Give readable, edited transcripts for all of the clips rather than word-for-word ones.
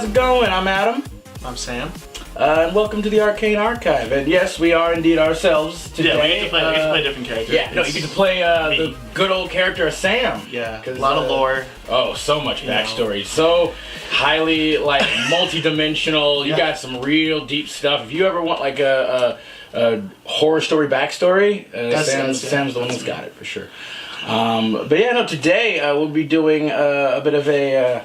how's it going? I'm Adam. I'm Sam. And welcome to the Arcane Archive. And yes, we are indeed ourselves today. Yeah, we get to play different characters. Yeah, no, you get to play the good old character of Sam. Yeah, a lot of lore. Oh, so much backstory. So highly, multi-dimensional. You got some real deep stuff. If you ever want, a horror story backstory, Sam's the one that's got it, for sure. But yeah, no, today we'll be doing a bit of a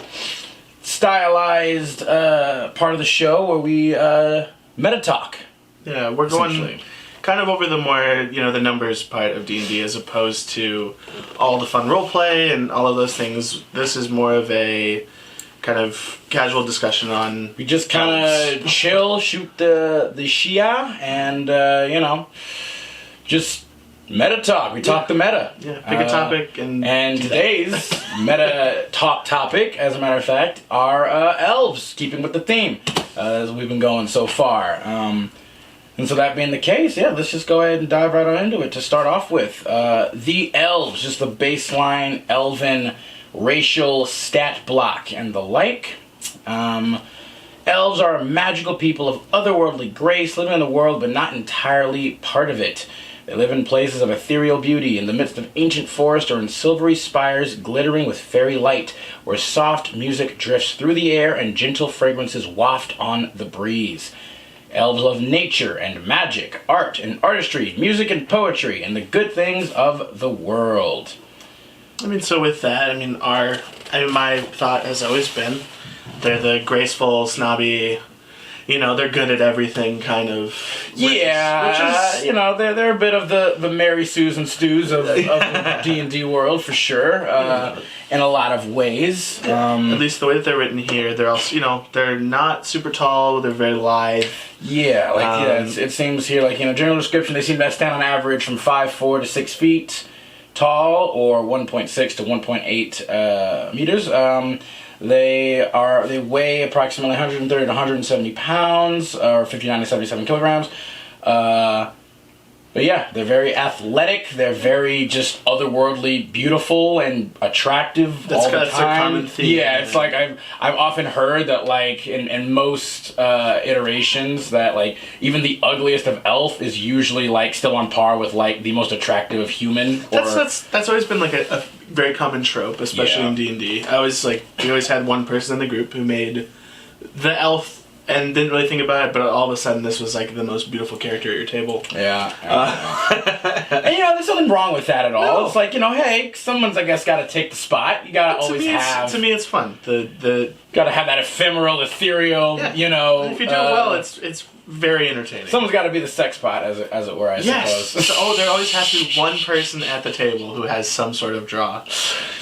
stylized part of the show where we MetaTalk. Yeah, we're going kind of over the more, the numbers part of D&D as opposed to all the fun roleplay and all of those things. This is more of a kind of casual discussion on... We just kind of chill, shoot the Shia, and, just meta talk. We talk the meta. Yeah, pick a topic and today's meta talk topic, as a matter of fact, are elves, keeping with the theme as we've been going so far. And so that being the case, let's just go ahead and dive right on into it. To start off with, the elves, just the baseline elven racial stat block and the like. Elves are a magical people of otherworldly grace, living in the world but not entirely part of it. They live in places of ethereal beauty, in the midst of ancient forest or in silvery spires glittering with fairy light, where soft music drifts through the air and gentle fragrances waft on the breeze. Elves love nature and magic, art and artistry, music and poetry, and the good things of the world. So with that, my thought has always been they're the graceful, snobby... they're good at everything kind of... Which is, they're a bit of the Mary Sues and Stews of the D&D world, for sure, in a lot of ways. At least the way that they're written here, they're also, they're not super tall, they're very lithe. It seems here, general description, they seem to stand on average from 5'4" to 6 feet tall, or 1.6 to 1.8 meters. They weigh approximately 130 to 170 pounds, or 59 to 77 kilograms. But yeah, they're very athletic. They're very just otherworldly, beautiful and attractive all the time. That's their common theme. Yeah, it's I've often heard that in most iterations that even the ugliest of elf is usually still on par with the most attractive of human. That's always been a very common trope, especially in D&D. We always had one person in the group who made the elf and didn't really think about it, but all of a sudden this was the most beautiful character at your table. Yeah. And there's nothing wrong with that at all. No. It's hey, someone's got to take the spot. You got to always have... To me it's fun. Got to have that ephemeral, ethereal, And if you do it well, it's very entertaining. Someone's got to be the sex pot, as it were, I suppose. So, there always has to be one person at the table who has some sort of draw.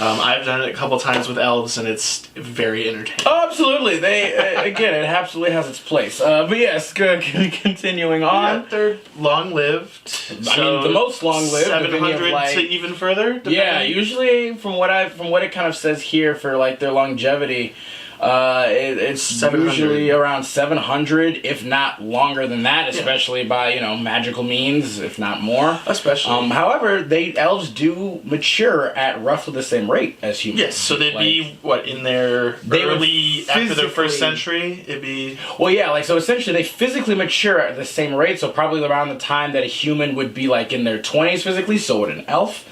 I've done it a couple times with elves, and it's very entertaining. Oh, absolutely. They again, it absolutely has its place. But yes, continuing on. Yeah, they're long-lived. The most long-lived. 700 to even further. Depending. Yeah, usually from what it kind of says here for their longevity. It's usually around 700, if not longer than that, especially by magical means, if not more. Especially. However, elves do mature at roughly the same rate as humans. Yes, so they'd be in their after their first century, it'd be. Well, yeah, so essentially they physically mature at the same rate, so probably around the time that a human would be in their 20s physically, so would an elf.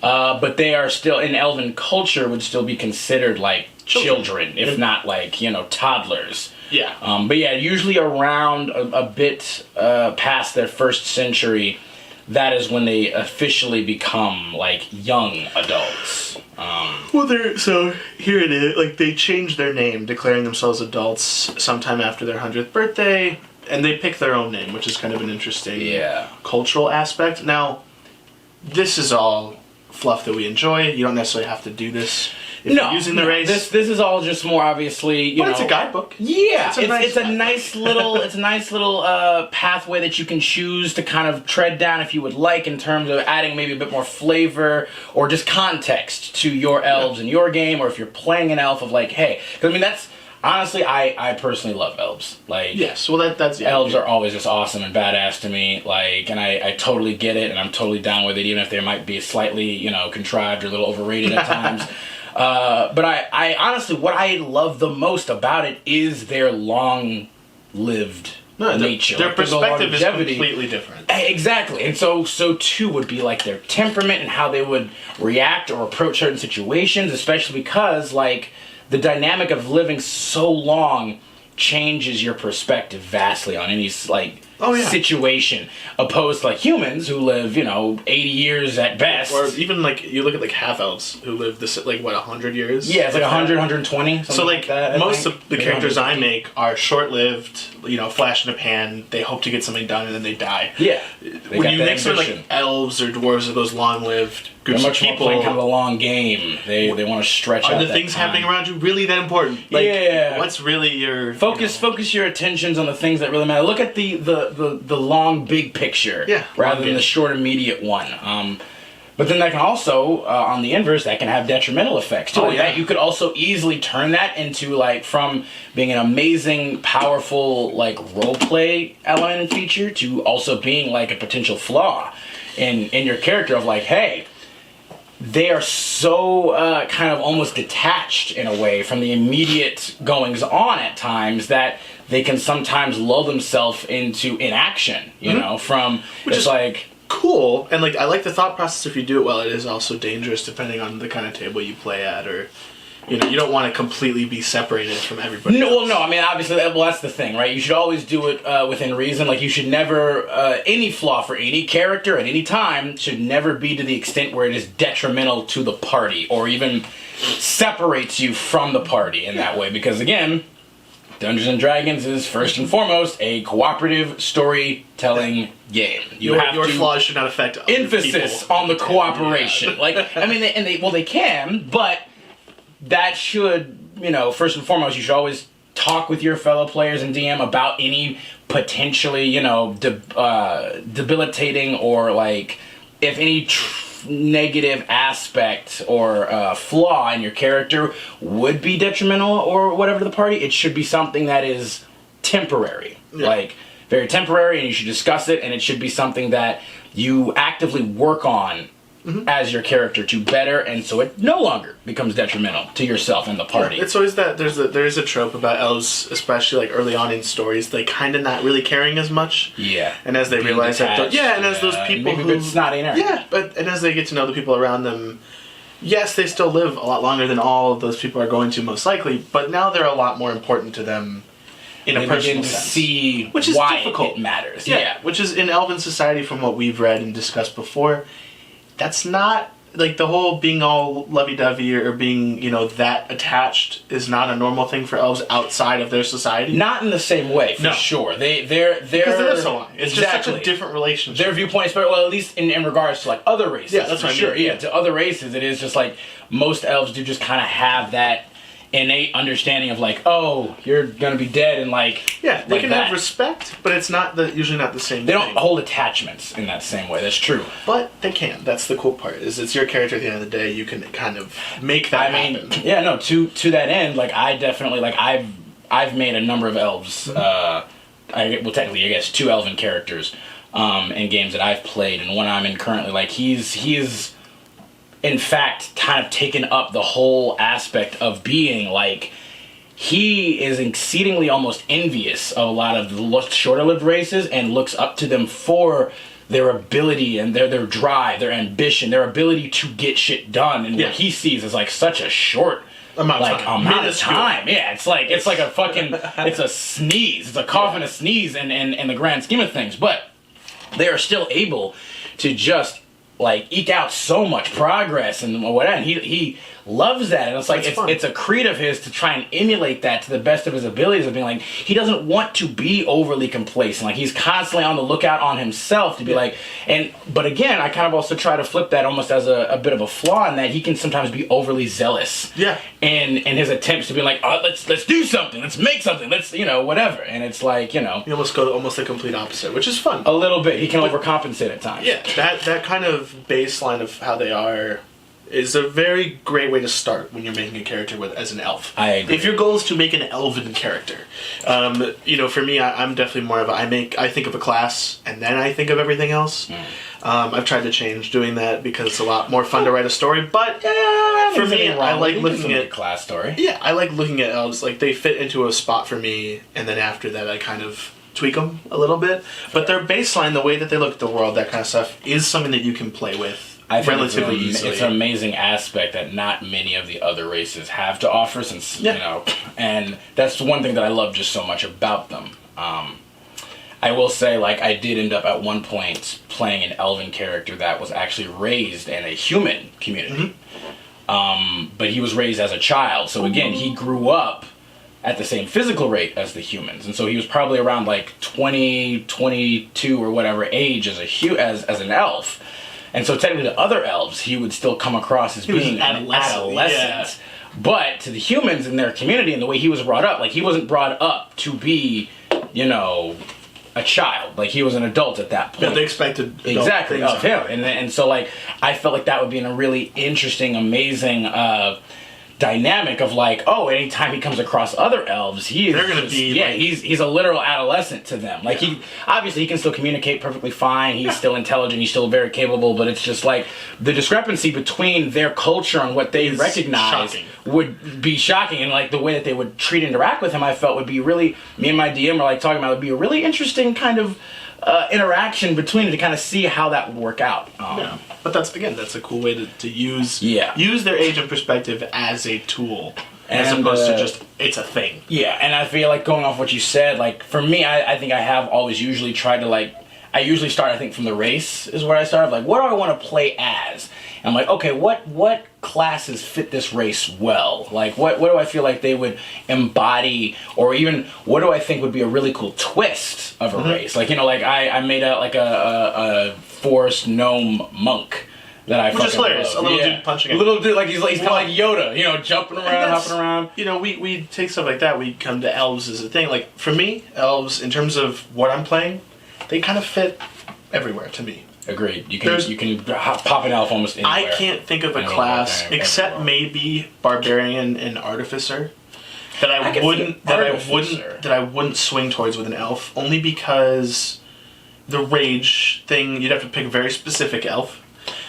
But they are still, in elven culture, would still be considered children, if not toddlers. Yeah. But yeah, usually around a bit past their first century, that is when they officially become young adults. So here it is. They change their name, declaring themselves adults sometime after their 100th birthday, and they pick their own name, which is kind of an interesting cultural aspect. Now, this is all fluff that we enjoy. You don't necessarily have to do this if you're using the race. This is all just more obviously, it's a guidebook. Yeah, it's a nice little pathway that you can choose to kind of tread down if you would like, in terms of adding maybe a bit more flavor or just context to your elves in your game, or if you're playing an elf of hey, because that's honestly, I personally love elves. Yes, well that's elves are always just awesome and badass to me. And I totally get it, and I'm totally down with it, even if they might be slightly, contrived or a little overrated at times. But I honestly, what I love the most about it is their long-lived nature. Their like, perspective is completely different. Exactly. And so too would be like their temperament and how they would react or approach certain situations, especially because like the dynamic of living so long changes your perspective vastly on any like situation, opposed to like humans who live 80 years at best, or even like you look at like half elves who live this like what 100 years. Yeah, it's like 100, 120. So like that, most of the characters I make are short-lived, flash in a pan. They hope to get something done and then they die. Yeah, when you mix with like elves or dwarves or those long-lived groups much of people, more playing kind of a long game. They want to stretch out. Are the things happening around you really that important? Like, what's really your focus your attentions on the things that really matter. Look at the long big picture, rather than the short immediate one. But then that can also, on the inverse, that can have detrimental effects too. You could also easily turn that into like from being an amazing, powerful like role play element and feature to also being like a potential flaw in your character of like, hey, they are so kind of almost detached in a way from the immediate goings on at times that they can sometimes lull themselves into inaction, from which it's is like cool. And like I like the thought process. If you do it well, it is also dangerous depending on the kind of table you play at, or you don't want to completely be separated from everybody else. Well, no, I mean, obviously, that's the thing, right? You should always do it within reason. Like, you should never, any flaw for any character at any time should never be to the extent where it is detrimental to the party or even separates you from the party in that way. Because, again, Dungeons & Dragons is, first and foremost, a cooperative storytelling game. Your flaws should not affect other emphasis people on the cooperation. Yeah. Like, I mean, they can, but that should, first and foremost, you should always talk with your fellow players and DM about any potentially, debilitating or like if any negative aspect or flaw in your character would be detrimental or whatever to the party. It should be something that is temporary, like very temporary, and you should discuss it, and it should be something that you actively work on as your character to better, and so it no longer becomes detrimental to yourself and the party. Yeah, it's always that there is a trope about elves, especially like early on in stories, they kind of not really caring as much. Yeah, and as they realize that, and as those people maybe it's not in there. And as they get to know the people around them, yes, they still live a lot longer than all of those people are going to most likely, but now they're a lot more important to them. In a personal sense, see which is why difficult. It matters. Yeah, which is in elven society, from what we've read and discussed before. That's not, like, the whole being all lovey-dovey or being, that attached is not a normal thing for elves outside of their society. Not in the same way, for sure. They're because they live so long. It's just such a different relationship. Their viewpoint is, well, at least in regards to, like, other races. Yeah, that's for sure. Yeah, to other races, it is just, like, most elves do just kind of have that innate understanding of like, oh, you're gonna be dead, and like they can have respect, but it's not usually not the same. They don't hold attachments in that same way. That's true, but they can. That's the cool part. Is it's your character at the end of the day. You can kind of make that happen. To that end, like I definitely like I've made a number of elves. Technically, I guess 2 elven characters in games that I've played, and one I'm in currently. Like he's in fact kind of taken up the whole aspect of being like, he is exceedingly almost envious of a lot of the shorter lived races and looks up to them for their ability and their drive, their ambition, their ability to get shit done, and what he sees is like such a short amount of time. Yeah, it's like a fucking it's a sneeze. It's a cough and a sneeze in the grand scheme of things, but they are still able to just like eke out so much progress and whatever. And he loves that, and it's like it's a creed of his to try and emulate that to the best of his abilities, of being like, he doesn't want to be overly complacent. Like he's constantly on the lookout on himself to be like, but again, I kind of also try to flip that almost as a bit of a flaw in that he can sometimes be overly zealous. Yeah. And his attempts to be like, oh, let's do something, let's make something, let's whatever. And it's like, you almost go to almost the complete opposite, which is fun. A little bit. He can overcompensate at times. Yeah. That kind of baseline of how they are is a very great way to start when you're making a character as an elf. I agree. If your goal is to make an elven character, for me, I'm definitely more of I think of a class and then I think of everything else. I've tried to change doing that because it's a lot more fun to write a story. But for me, I like looking at class story. Yeah, I like looking at elves. Like they fit into a spot for me, and then after that, I kind of tweak them a little bit. But their baseline, the way that they look at the world, that kind of stuff, is something that you can play with. I think relatively easily. It's an amazing aspect that not many of the other races have to offer, since you know, and that's one thing that I love just so much about them. I will say, like, I did end up at one point playing an elven character that was actually raised in a human community, but he was raised as a child. So again, he grew up at the same physical rate as the humans, and so he was probably around like 20, 22 or whatever age as an elf. And so technically the other elves, he would still come across as being an adolescent. Yeah. But to the humans in their community and the way he was brought up, like he wasn't brought up to be, you know, a child. Like he was an adult at that point. Yeah, they expected exactly of him. And so like I felt like that would be in a really interesting, amazing dynamic of like, oh, anytime he comes across other elves, they're gonna be like, he's a literal adolescent to them. Like he obviously he can still communicate perfectly fine, he's still intelligent, he's still very capable, but it's just like the discrepancy between their culture and what they recognize would be shocking, and like the way that they would interact with him, I felt would be really, me and my DM were like talking about, it would be a really interesting kind of interaction between it to kind of see how that would work out. But that's a cool way to use their age and perspective as a tool, as opposed to just it's a thing. Yeah, and I feel like going off what you said, like for me, I think I have always usually tried to like, I usually start, I think, from the race is where I start. Like, what do I want to play as? And I'm like, okay, what classes fit this race well? Like, what do I feel like they would embody, or even what do I think would be a really cool twist of a race? Like, you know, like I made a forest gnome monk that I which is hilarious. Love. A little dude punching. A little dude, like he's kind of like Yoda, you know, jumping around, hopping around. You know, we take stuff like that. We come to elves as a thing. Like for me, elves, in terms of what I'm playing, they kind of fit everywhere to me. Agreed. You can pop an elf almost anywhere. I can't think of a class except maybe barbarian and artificer that I wouldn't swing towards with an elf, only because the rage thing, you'd have to pick a very specific elf.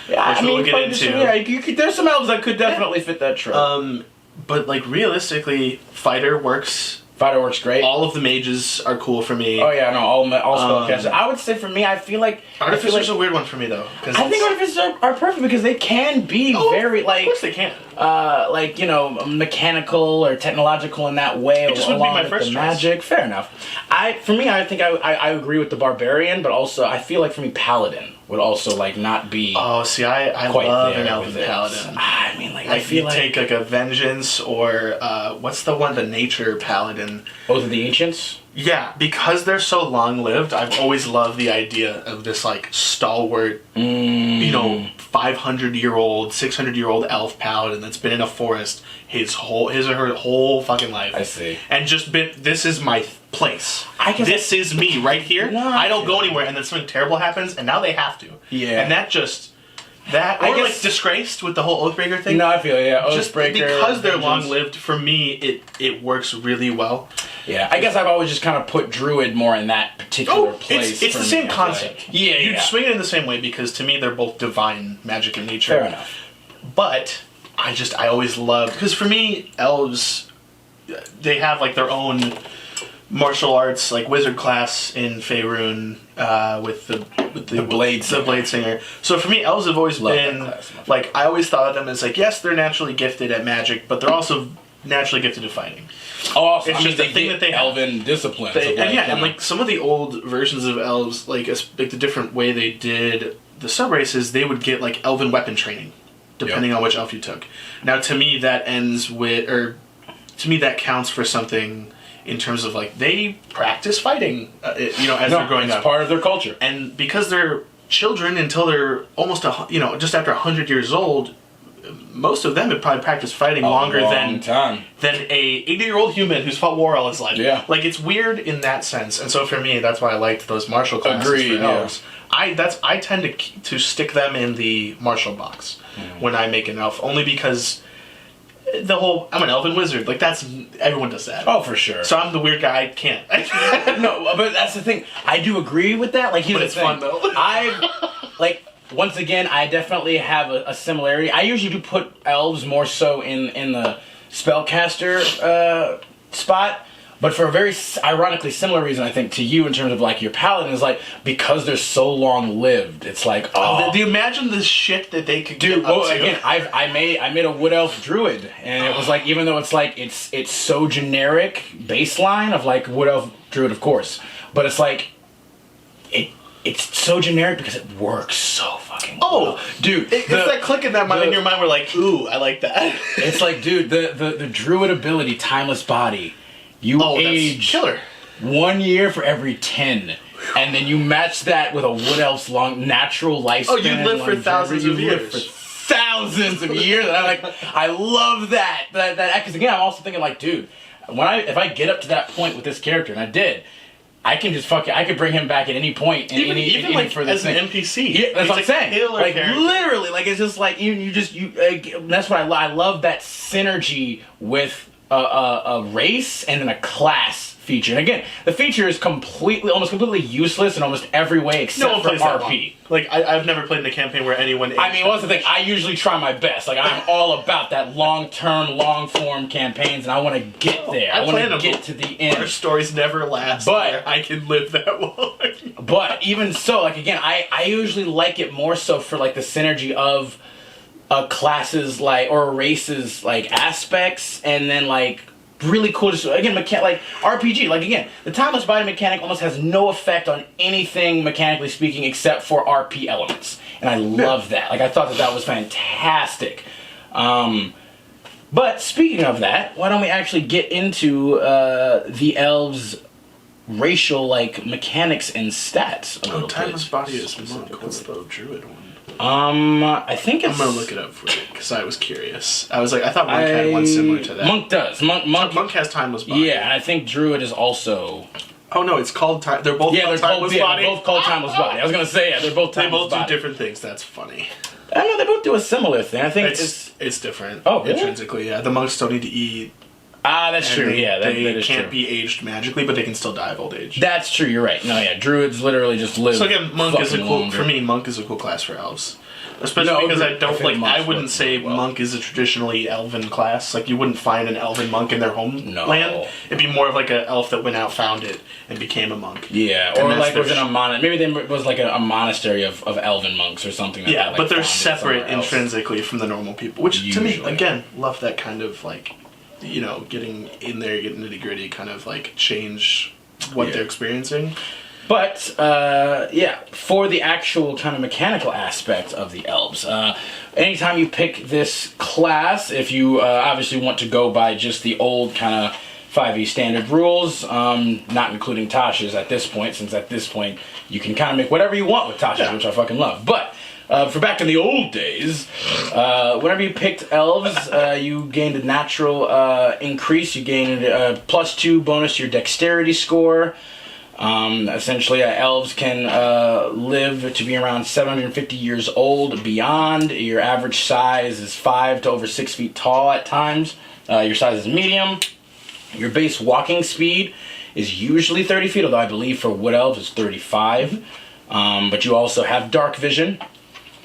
Yeah, I mean, we'll get into. There's some elves that could definitely fit that trope. But like realistically, fighter works. Fighter works great. All of the mages are cool for me. Oh yeah, no, all spellcasters. I would say for me, I feel like Artificer's a weird one for me though. I think Artificers are perfect because they can be very like. Of course they can. Like, you know, mechanical or technological in that way. It just wouldn't be my first choice. Magic. Fair enough. For me, I think I agree with the barbarian, but also I feel like for me, paladin would also like not be. Oh, see, I love an elven paladin. I mean, like I feel like take like a vengeance or what's the one, the nature paladin. Both of the ancients. Yeah, because they're so long-lived, I've always loved the idea of this like stalwart, you know, 500-year-old, 600-year-old elf paladin that's been in a forest his or her whole fucking life. I see. And just been, this is my place. This is me right here. No, I don't go anywhere, and then something terrible happens, and now they have to. Yeah. And that just... That, or like Disgraced with the whole Oathbreaker thing. No, I feel Oathbreaker. Just because they're long-lived, for me, it works really well. Yeah, I guess I've always just kind of put Druid more in that particular place. It's the same concept. Like, you swing it in the same way because to me they're both divine magic in nature. Fair enough. But I always loved, because for me, elves, they have like their own martial arts, like wizard class in Faerun with the blade singer. So for me, elves have always been like, I always thought of them as like, yes, they're naturally gifted at magic, but they're also naturally gifted at fighting. Oh, also, it's just the thing that they have. Elven disciplines. And like some of the old versions of elves, like the different way they did the sub-races, they would get like elven weapon training, depending on which elf you took. Now, to me, that counts for something in terms of like they practice fighting, as they're growing up. It's part of their culture. And because they're children until they're almost just after 100 years old, most of them have probably practiced fighting longer than a 80-year-old human who's fought war all his life. Yeah. Like, it's weird in that sense. And so for me, that's why I liked those martial classes for elves. I tend to stick them in the martial box when I make an elf, only because the whole I'm an elven wizard. Like that's everyone does that. Oh, for sure. So I'm the weird guy. I can't. No, but that's the thing. I do agree with that. Like, but it's fun though. Once again, I definitely have a similarity. I usually do put elves more so in the spellcaster spot. But for a very ironically similar reason, I think, to you in terms of, like, your paladin is, like, because they're so long-lived. It's like, do you imagine the shit that they could Dude, get up to? Again, I made a wood elf druid, and it was like, even though it's like, it's so generic baseline of, like, wood elf druid, of course. But it's like, it's so generic because it works so fucking well. Dude. It's that click in in your mind where, like, ooh, I like that. It's like, dude, the druid ability, Timeless Body... You age killer. 1 year for every 10, and then you match that with a wood elf's long natural lifespan. Oh, you live for thousands of years. Live for thousands of years, and I love that. Because again, I'm also thinking like, dude, if I get up to that point with this character, and I did, I can just I could bring him back at any point, even like for this an NPC. Yeah, that's what I'm saying. Like character. Literally, like it's just like you that's what I love that synergy with. A race and then a class feature. And again, the feature is almost completely useless in almost every way except for RP. Like, I've never played in a campaign where anyone... I mean, what's the thing? I usually try my best. Like, I'm all about that long-term, long-form campaigns, and I want to get there. I want to get to the end. Our stories never last, but I can live that long. But even so, like, again, I usually like it more so for, like, the synergy of... classes like or races like aspects, and then like really cool. Again, like RPG. Like again, the Timeless Body mechanic almost has no effect on anything mechanically speaking except for RP elements, and I love that. Like I thought that was fantastic. But speaking of that, why don't we actually get into the elves' racial like mechanics and stats a little bit? Timeless Body is monk. What's the druid one? I think it's... I'm gonna look it up for you, because I was curious. I thought Monk had one similar to that. Monk does. Monk has Timeless Body. Yeah, and I think Druid is also... Oh no, it's called... They're both called Timeless Body? They're both called Timeless Body. I was gonna say, they're both Timeless Body. They both do different things, that's funny. I know, they both do a similar thing. I think it's different. Oh, really? Intrinsically, yeah. The monks don't need to eat... That's true, yeah. That is true. They can't be aged magically, but they can still die of old age. That's true, you're right. No, yeah, Druids literally just live... So again, Monk is a cool class for elves. Especially because I wouldn't say monk is a traditionally elven class. Like, you wouldn't find an elven monk in their homeland. It'd be more of like an elf that went out, found it, and became a monk. Yeah, or like was in a maybe there was like a monastery of elven monks or something like that. Yeah, but they're separate intrinsically from the normal people. Which, to me, again, love that kind of, like, you know, getting in there, getting nitty-gritty, kind of, like, change what they're experiencing. But, for the actual kind of mechanical aspect of the elves, anytime you pick this class, if you obviously want to go by just the old kind of 5e standard rules, not including Tasha's at this point, since at this point you can kind of make whatever you want with Tasha's, which I fucking love. But, for back in the old days, whenever you picked elves, you gained a natural increase. You gained a +2 bonus to your dexterity score. Essentially, elves can live to be around 750 years old beyond. Your average size is 5 to over 6 feet tall at times. Your size is medium. Your base walking speed is usually 30 feet, although I believe for wood elves it's 35. But you also have dark vision.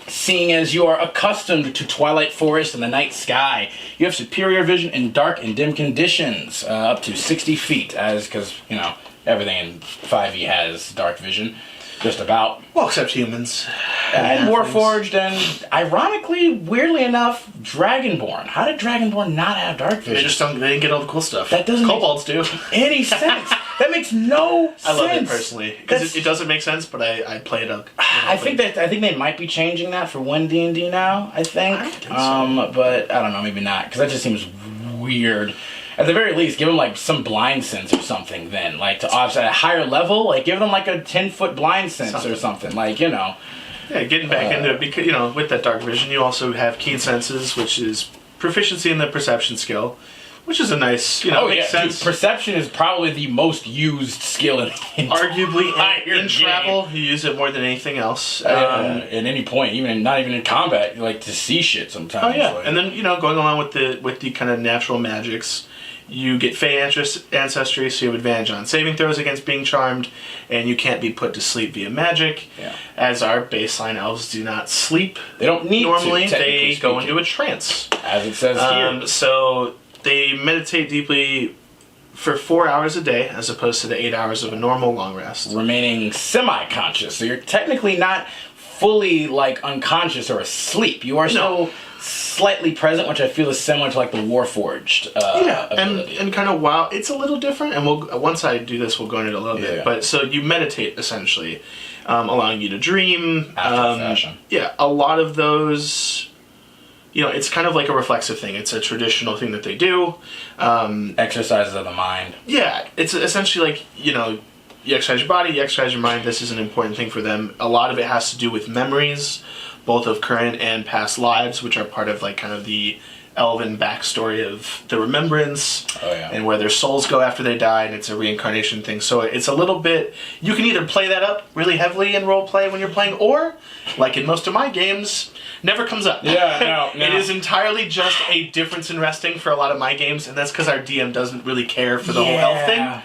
Seeing as you are accustomed to twilight forest and the night sky, you have superior vision in dark and dim conditions, up to 60 feet, because, you know, everything in 5e has dark vision, just about. Well, except humans. And Warforged, and ironically, weirdly enough, Dragonborn. How did Dragonborn not have dark vision? They didn't get all the cool stuff. That doesn't Kobolds do. Any sense. That makes no sense. I love it personally, because it doesn't make sense, but I play it up. I think they might be changing that for 1D&D now, I think. So. But I don't know, maybe not, because that just seems weird. At the very least, give them, like, some blind sense or something then. Like, to offset a higher level, like, give them, like, a 10-foot blind sense or something. Like, you know. Yeah, getting back into it, because, you know, with that dark vision, you also have keen senses, which is proficiency in the perception skill, which is a nice, makes sense. Dude, perception is probably the most used skill in arguably in travel. You use it more than anything else. At any point, not even in combat, like to see shit sometimes. Oh yeah, and then going along with the kind of natural magics. You get Fey ancestry, so you have advantage on saving throws against being charmed, and you can't be put to sleep via magic. Yeah. As our baseline elves do not sleep. They don't need normally. to, they go into a trance. As it says here. So they meditate deeply for 4 hours a day, as opposed to the 8 hours of a normal long rest. Remaining semi-conscious, so you're technically not fully unconscious or asleep. You are still slightly present, which I feel is similar to the Warforged ability. and kind of it's a little different, and once I do this we'll go into it a little bit. But so you meditate essentially, allowing you to dream. After fashion. Yeah, a lot of those, it's kind of like a reflexive thing. It's a traditional thing that they do. Exercises of the mind. Yeah, it's essentially you exercise your body, you exercise your mind. This is an important thing for them. A lot of it has to do with memories, both of current and past lives, which are part of kind of the elven backstory of the remembrance, and where their souls go after they die, and it's a reincarnation thing. So it's a little bit, you can either play that up really heavily in roleplay when you're playing, or, like in most of my games, never comes up. Yeah, no. It is entirely just a difference in resting for a lot of my games, and that's because our DM doesn't really care for the whole elf thing.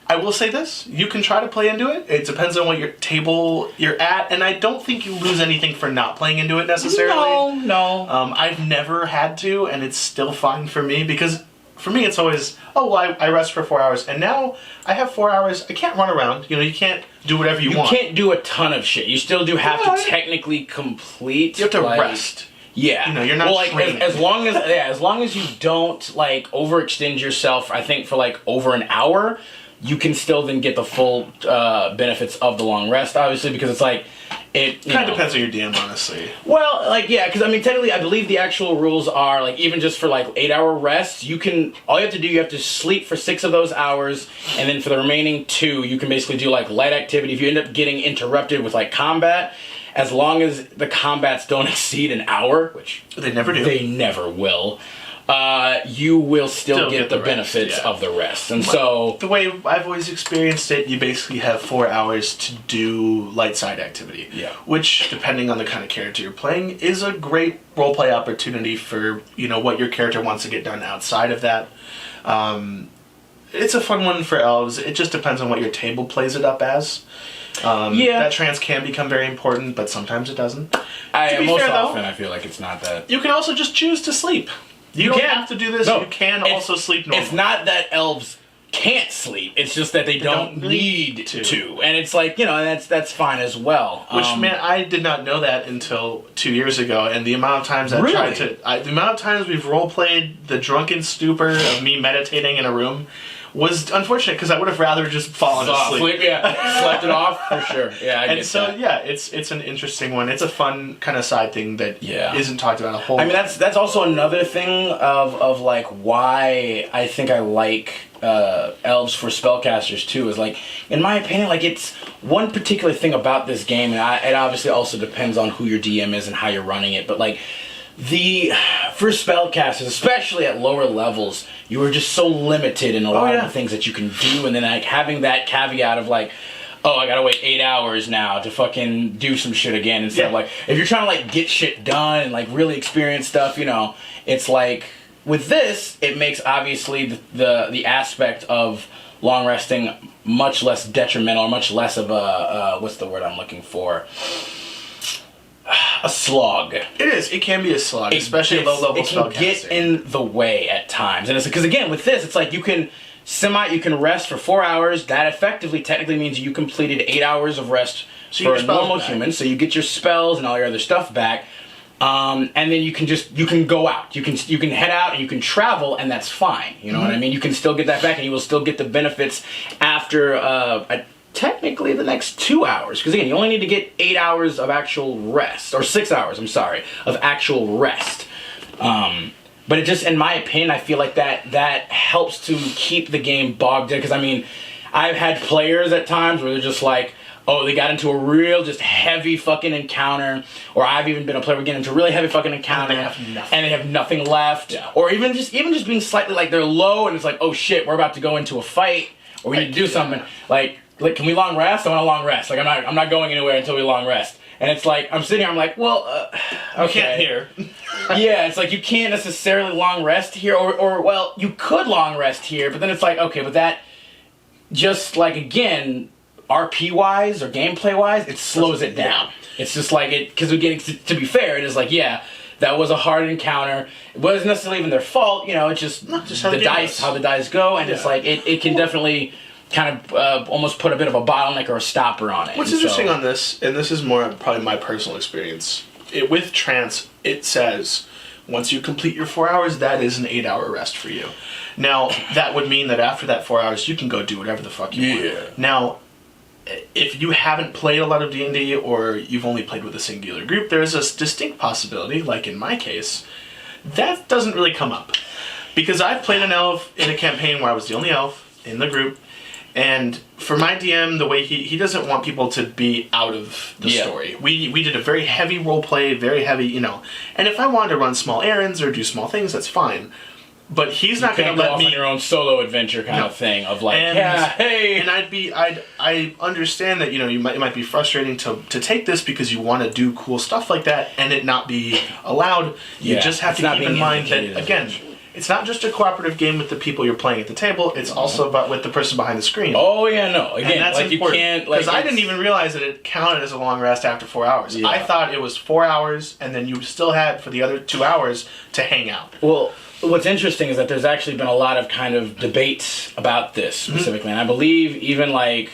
I will say this, you can try to play into it. It depends on what your table you're at, and I don't think you lose anything for not playing into it necessarily. No. I've never had to, and it's still fine for me, because for me it's always, I rest for 4 hours, and now I have 4 hours, I can't run around, you can't do whatever you want. You can't do a ton of shit. You still do have to technically complete. You have to rest. Yeah, you're not training. as long as you don't overextend yourself, I think for over an hour, you can still then get the full benefits of the long rest, obviously, because it's it kind of depends on your DM, honestly. Well, because technically, I believe the actual rules are even just for 8-hour rests, all you have to do, you have to sleep for 6 of those hours, and then for the remaining 2, you can basically do light activity. If you end up getting interrupted with combat, as long as the combats don't exceed an hour, which they never do, they never will. You will still get the benefits of the rest. And so the way I've always experienced it, you basically have 4 hours to do light side activity. Yeah. Which, depending on the kind of character you're playing, is a great roleplay opportunity for, what your character wants to get done outside of that. It's a fun one for elves. It just depends on what your table plays it up as. That trance can become very important, but sometimes it doesn't. Most often, I feel like it's not that. You can also just choose to sleep. You don't have to do this. No, you can also sleep normally. It's not that elves can't sleep. It's just that they don't need to. And it's that's fine as well. Which, I did not know that until 2 years ago. And the amount of times the amount of times we've role-played the drunken stupor of me meditating in a room was unfortunate, because I would have rather just fallen asleep. Slept it off for sure. Yeah, I get that. It's an interesting one. It's a fun kind of side thing that isn't talked about a whole lot. That's also another thing of why I think I like elves for spellcasters too, is in my opinion, it's one particular thing about this game, and it obviously also depends on who your DM is and how you're running it, but for spellcasters, especially at lower levels, you are just so limited in a lot of the things that you can do, and then having that caveat of I gotta wait 8 hours now to fucking do some shit again, instead of if you're trying to get shit done and really experience stuff, it's with this, it makes obviously the aspect of long resting much less detrimental, or much less of a what's the word I'm looking for? A slog. It is. It can be a slog, especially low-level spellcasting. It can get in the way at times, and it's because again with this, it's you can rest for 4 hours. That effectively, technically means you completed 8 hours of rest for a normal human. So you get your spells and all your other stuff back, and then you can go out. You can head out and you can travel, and that's fine. You know what I mean? You can still get that back, and you will still get the benefits after. Technically the next 2 hours, because again, you only need to get 8 hours of actual rest, or 6 hours, I'm sorry, of actual rest. But it just, in my opinion, I feel like that helps to keep the game bogged in, because I've had players at times where they're just oh, they got into a real just heavy fucking encounter, or I've even been a player getting into a really heavy fucking encounter, and they have nothing left, or even just being slightly like they're low, and it's like, oh shit, we're about to go into a fight, or we need to do something. Like, can we long rest? I want a long rest. Like, I'm not going anywhere until we long rest. And it's like, I'm sitting here, I'm like, well, okay. You can't here. Yeah, it's like, you can't necessarily long rest here, or well, you could long rest here, but then it's like, okay, but that, just like, again, RP-wise or gameplay-wise, it slows it down. It's just like, because again, to be fair, it is like, yeah, that was a hard encounter. It wasn't necessarily even their fault, you know, it's just how the dice go, and it's like, it can definitely kind of almost put a bit of a bottleneck or a stopper on it. What's interesting on this, and this is more probably my personal experience, with Trance, it says, once you complete your 4 hours, that is an 8-hour rest for you. Now, that would mean that after that 4 hours, you can go do whatever the fuck you want. Now, if you haven't played a lot of D&D, or you've only played with a singular group, there's a distinct possibility, like in my case, that doesn't really come up. Because I've played an elf in a campaign where I was the only elf in the group, and for my DM, the way he doesn't want people to be out of the story. We did a very heavy role play, very heavy, you know. And if I wanted to run small errands or do small things, that's fine. But he's not going to let me on your own solo adventure kind of thing of like, and, hey. And I understand that, you know, it might be frustrating to take this because you want to do cool stuff like that and it not be allowed. You just have to keep in mind that, again, it's not just a cooperative game with the people you're playing at the table. It's also about with the person behind the screen. Oh yeah, no. Again, and that's like important. You can't, because I didn't even realize that it counted as a long rest after 4 hours. I thought it was 4 hours, and then you still had for the other 2 hours to hang out. Well, what's interesting is that there's actually been a lot of kind of debates about this specifically, and I believe even like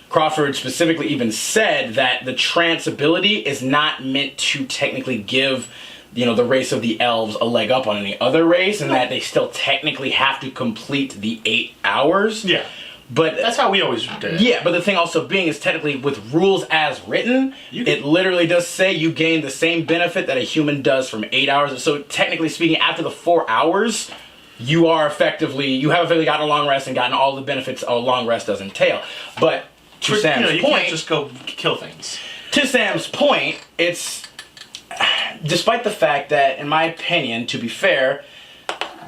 Crawford specifically even said that the trance ability is not meant to technically give, you know, the race of the elves a leg up on any other race, and that they still technically have to complete the 8 hours. Yeah. But that's how we always did it. Yeah, but the thing also being is technically with rules as written, it literally does say you gain the same benefit that a human does from 8 hours. So technically speaking, after the 4 hours, you have effectively gotten a long rest and gotten all the benefits a long rest does entail. But to Sam's you point, can't just go kill things. To Sam's point, it's despite the fact that, in my opinion, to be fair,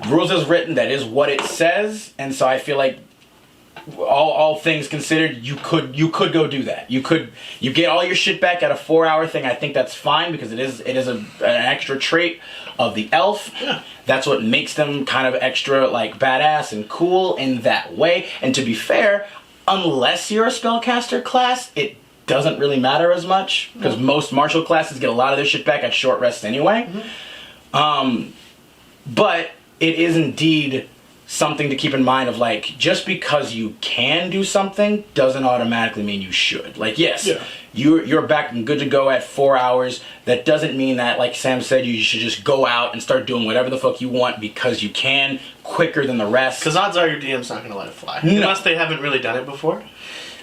rules as written, that is what it says, and so I feel like all things considered, you could go do that. You get all your shit back at a 4 hour thing. I think that's fine because it is an extra trait of the elf. Yeah. That's what makes them kind of extra like badass and cool in that way. And to be fair, unless you're a spellcaster class, it doesn't really matter as much because most martial classes get a lot of their shit back at short rests anyway. But it is indeed something to keep in mind of like, just because you can do something doesn't automatically mean you should. Like, yes, you're back and good to go at 4 hours. That doesn't mean that, like Sam said, you should just go out and start doing whatever the fuck you want because you can quicker than the rest. Because odds are your DM's not going to let it fly. No. Unless they haven't really done it before.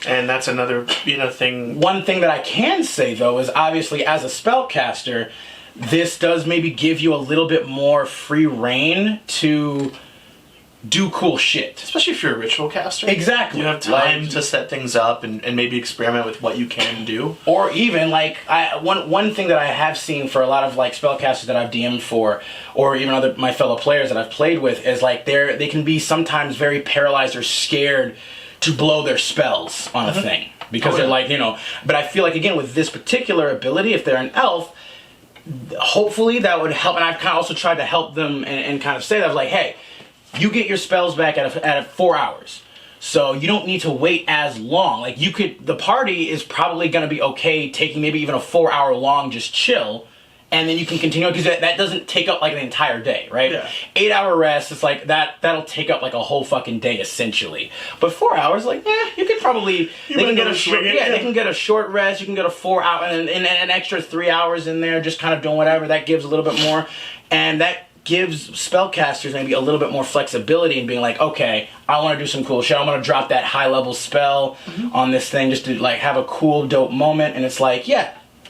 And that's another, thing. One thing that I can say, though, is obviously as a spellcaster, this does maybe give you a little bit more free reign to do cool shit. Especially if you're a ritual caster. Exactly. You have time to set things up and maybe experiment with what you can do. Or even, like, one thing that I have seen for a lot of, like, spellcasters that I've DM'd for, or even my fellow players that I've played with, is, like, they can be sometimes very paralyzed or scared to blow their spells on a thing. Because they're like, but I feel like, again, with this particular ability, if they're an elf, hopefully that would help. And I've kind of also tried to help them and kind of say that, like, hey, you get your spells back at 4 hours. So you don't need to wait as long. Like, the party is probably going to be okay taking maybe even a 4 hour long just chill. And then you can continue, because that doesn't take up like an entire day, right? Yeah. 8 hour rest, it's like that'll take up like a whole fucking day essentially. But 4 hours, like, you could probably, they can get a short rest, you can get a 4 hour, and an extra 3 hours in there, just kind of doing whatever, that gives a little bit more. And that gives spellcasters maybe a little bit more flexibility in being like, okay, I want to do some cool shit. I'm going to drop that high level spell on this thing just to like have a cool, dope moment. And it's like,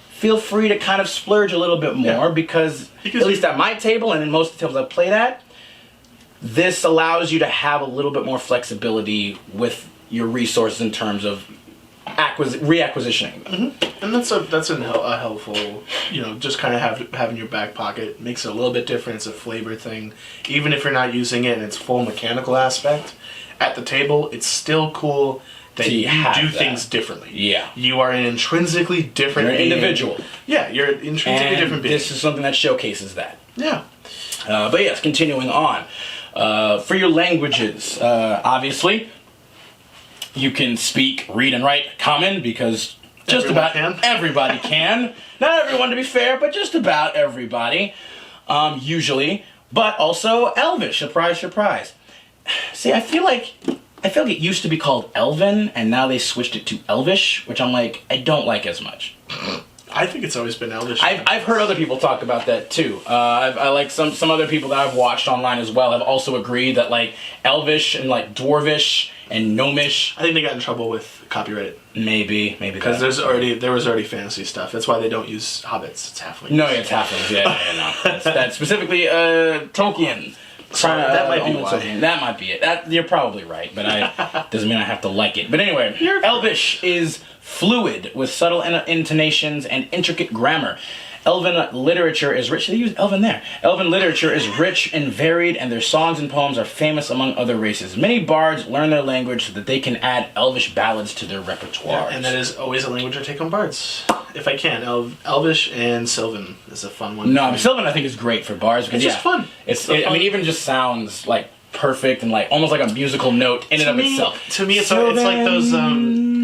feel free to kind of splurge a little bit more because at least at my table and in most of the tables I've played at, this allows you to have a little bit more flexibility with your resources in terms of reacquisitioning them. And that's a helpful, just kind of have in your back pocket. Makes it a little bit different. It's a flavor thing. Even if you're not using it in its full mechanical aspect, at the table, it's still cool that you do things differently. Yeah. You are an intrinsically different You're an individual. Yeah, you're an intrinsically different being. This is something that showcases that. Yeah. But yes, continuing on. For your languages, obviously, you can speak, read, and write Common because just everybody can. Not everyone, to be fair, but just about everybody, usually. But also Elvish, surprise, surprise. See, I feel like it used to be called Elven, and now they switched it to Elvish, which I'm like, I don't like as much. I think it's always been Elvish. I've heard other people talk about that too. I like some other people that I've watched online as well have also agreed that like Elvish and like Dwarvish and Gnomish. I think they got in trouble with copyright. Maybe because there was already fantasy stuff. That's why they don't use hobbits. It's halflings. No, it's halflings. No. That's specifically Tolkien. That might be why. That might be it. You're probably right, but doesn't mean I have to like it. But anyway, Elvish is fluid with subtle intonations and intricate grammar. Elven literature is rich. They use Elven there. Elven literature is rich and varied, and their songs and poems are famous among other races. Many bards learn their language so that they can add Elvish ballads to their repertoire. Yeah, and that is always a language I take on bards. If I can. Elvish and Sylvan is a fun one. No, Sylvan I think is great for bards. Because, it's just fun. I mean, even just sounds like perfect and like almost like a musical note in and of itself. To me, it's like those.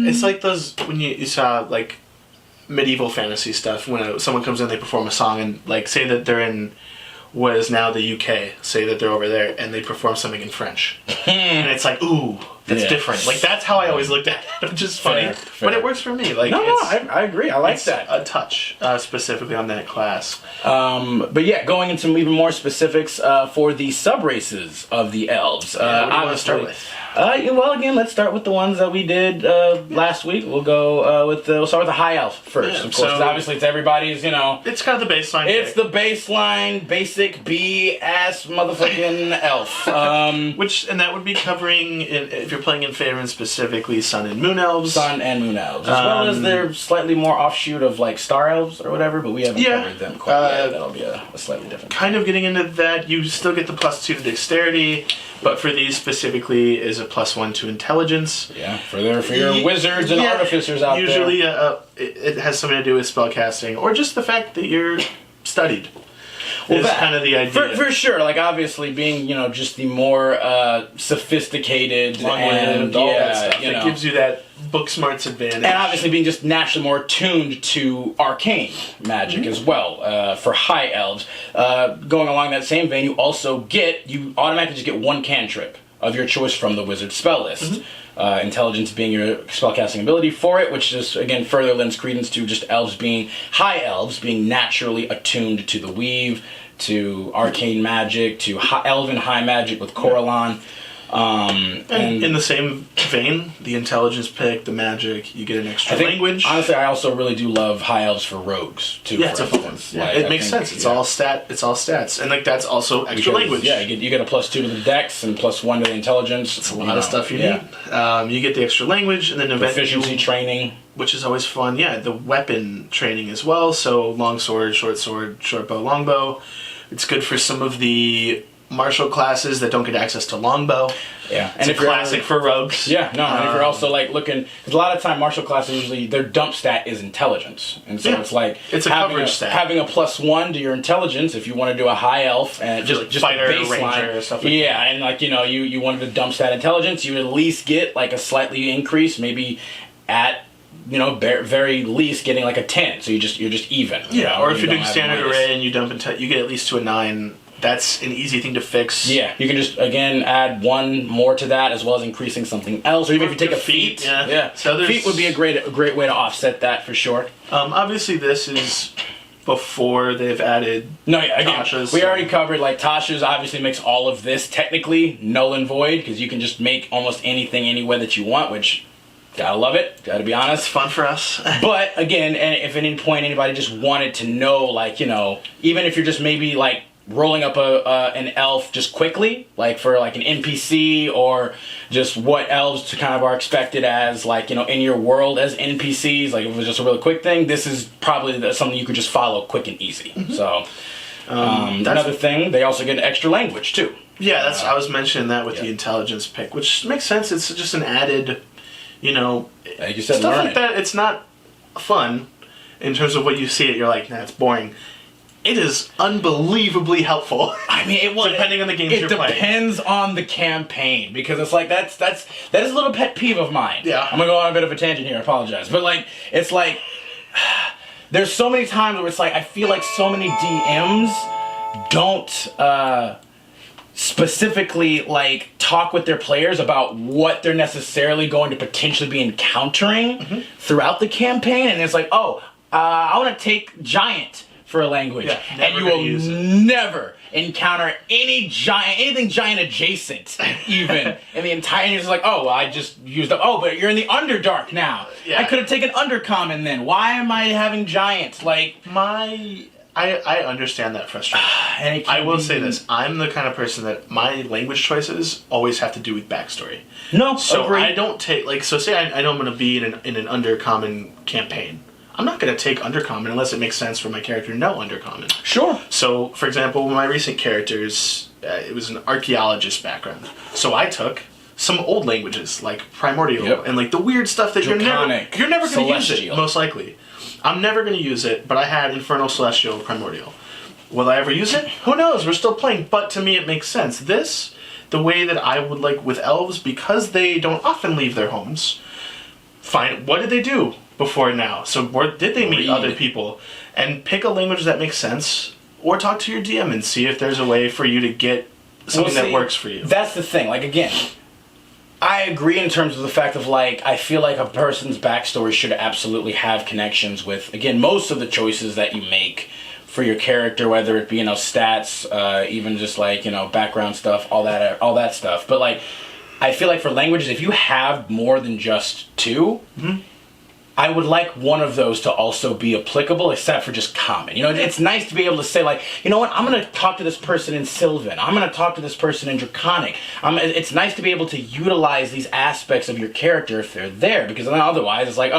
It's like those when you saw like medieval fantasy stuff when someone comes in, they perform a song, and like say that they're in what is now the UK, say that they're over there, and they perform something in French, and it's like, ooh, that's different. Like that's how I always looked at it, which is funny, but it works for me. Like I agree. I like that. A touch specifically on that class. But yeah, going into even more specifics for the sub races of the elves. What do you want to start with? Well, again, let's start with the ones that we did last week. We'll go we'll start with the high elf first, of course. So obviously, it's everybody's. It's kind of the baseline. It's the baseline, basic B-ass motherfucking elf. And that would be covering if you're playing in Faerun specifically, Sun and Moon elves. Sun and Moon elves, as well as their slightly more offshoot of like Star elves or whatever. But we haven't covered them quite yet. That'll be a slightly different. Kind of getting into that, you still get the +2 to dexterity, but for these specifically is a +1 to intelligence. Yeah, for your wizards and artificers out usually, there. Usually, it has something to do with spellcasting or just the fact that you're studied. Well, that's kind of the idea. For sure, like obviously being, just the more sophisticated and all that stuff. It gives you that book smarts advantage. And obviously being just naturally more tuned to arcane magic as well for high elves. Going along that same vein, you automatically just get one cantrip of your choice from the wizard spell list. Intelligence being your spellcasting ability for it, which just again further lends credence to just high elves being naturally attuned to the weave, to arcane magic, to elven high magic with Coralon. And in the same vein, the intelligence pick, the magic, you get an extra language. Honestly, I also really do love high elves for rogues too. Yeah, it's a fun one. Yeah, it makes sense. It's all stats, and like that's also extra language. Yeah, you get a +2 to the dex and +1 to the intelligence. It's a lot of stuff you need. You get the extra language, and then proficiency training, which is always fun. Yeah, the weapon training as well. So long sword, short bow, longbow. It's good for some of the martial classes that don't get access to longbow. Yeah, and it's a classic for rogues. Yeah, no, and if you're also like looking, because a lot of time martial classes usually their dump stat is intelligence, and so it's like it's a coverage stat. Having a +1 to your intelligence if you want to do a high elf and just fighter, baseline, ranger, stuff like that. And like you wanted to dump stat intelligence, you would at least get like a slightly increase, maybe at very least getting like a 10, so you're just even. Yeah, or if you're doing standard array and you dump you get at least to a 9. That's an easy thing to fix. Yeah, you can just, again, add one more to that as well as increasing something else. Or even if you take a feat. Yeah. So feat would be a great way to offset that for sure. Obviously, this is before they've added Tasha's. We already covered, like, Tasha's obviously makes all of this technically null and void because you can just make almost anything any way that you want, which... Gotta love it. Gotta be honest. It's fun for us. But again, and if at any point anybody just wanted to know, like, even if you're just maybe like rolling up an elf just quickly, like for like an NPC or just what elves kind of are expected as, like, you know, in your world as NPCs, like if it was just a really quick thing, this is probably something you could just follow quick and easy. So another thing, they also get an extra language too. Yeah, I was mentioning that with the intelligence pick, which makes sense. It's just an added, you know, like you said, stuff learning. like that. It's not fun in terms of what you see it. You're like, nah, it's boring. It is unbelievably helpful. I mean, depending on the games you're playing. It depends on the campaign, because it's like that is a little pet peeve of mine. Yeah, I'm gonna go on a bit of a tangent here. I apologize, but like it's like there's so many times where it's like I feel like so many DMs don't specifically like talk with their players about what they're necessarily going to potentially be encountering throughout the campaign, and it's like, I want to take giant for a language, and you will never encounter anything giant adjacent, even in the entire. And you're just like, I just used up. But you're in the Underdark now. Yeah. I could have taken Undercommon then. Why am I having giant? Like I understand that frustration. I will say this: I'm the kind of person that my language choices always have to do with backstory. No, so agreed. I don't take say I know I'm going to be in an Undercommon campaign. I'm not going to take Undercommon unless it makes sense for my character to know Undercommon. Sure. So, for example, my recent characters, it was an archaeologist background. So I took some old languages, like Primordial, and like the weird stuff that Draconic, you're never going to use it, most likely. I'm never going to use it, but I had Infernal, Celestial, Primordial. Will I ever use it? Who knows? We're still playing, but to me it makes sense. The way that I would like with elves, because they don't often leave their homes, what did they do before now? So did they meet other people? And pick a language that makes sense, or talk to your DM and see if there's a way for you to get something that works for you. That's the thing. Like, again, I agree in terms of the fact of, like, I feel like a person's backstory should absolutely have connections with, again, most of the choices that you make for your character, whether it be, you know, stats, even just, like, you know, background stuff, all that stuff. But, like, I feel like for languages, if you have more than just two, I would like one of those to also be applicable, except for just common. You know, it's nice to be able to say, like, you know what, I'm going to talk to this person in Sylvan. I'm going to talk to this person in Draconic. It's nice to be able to utilize these aspects of your character if they're there, because then otherwise it's like,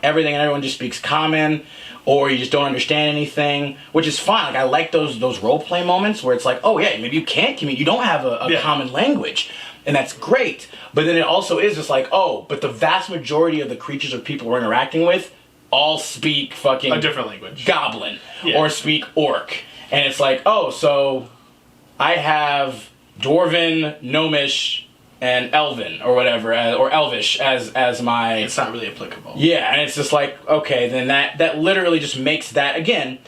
everything and everyone just speaks common, or you just don't understand anything, which is fine. Like, I like those role-play moments where it's like, maybe you can't communicate. You don't have a common language. And that's great. But then it also is just like, but the vast majority of the creatures or people we're interacting with all speak fucking a different language. Goblin. Or speak Orc. And it's like, so I have Dwarven, Gnomish, and Elven, or whatever, or Elvish as my... It's not really applicable. Yeah, and it's just like, okay, then that literally just makes that, again,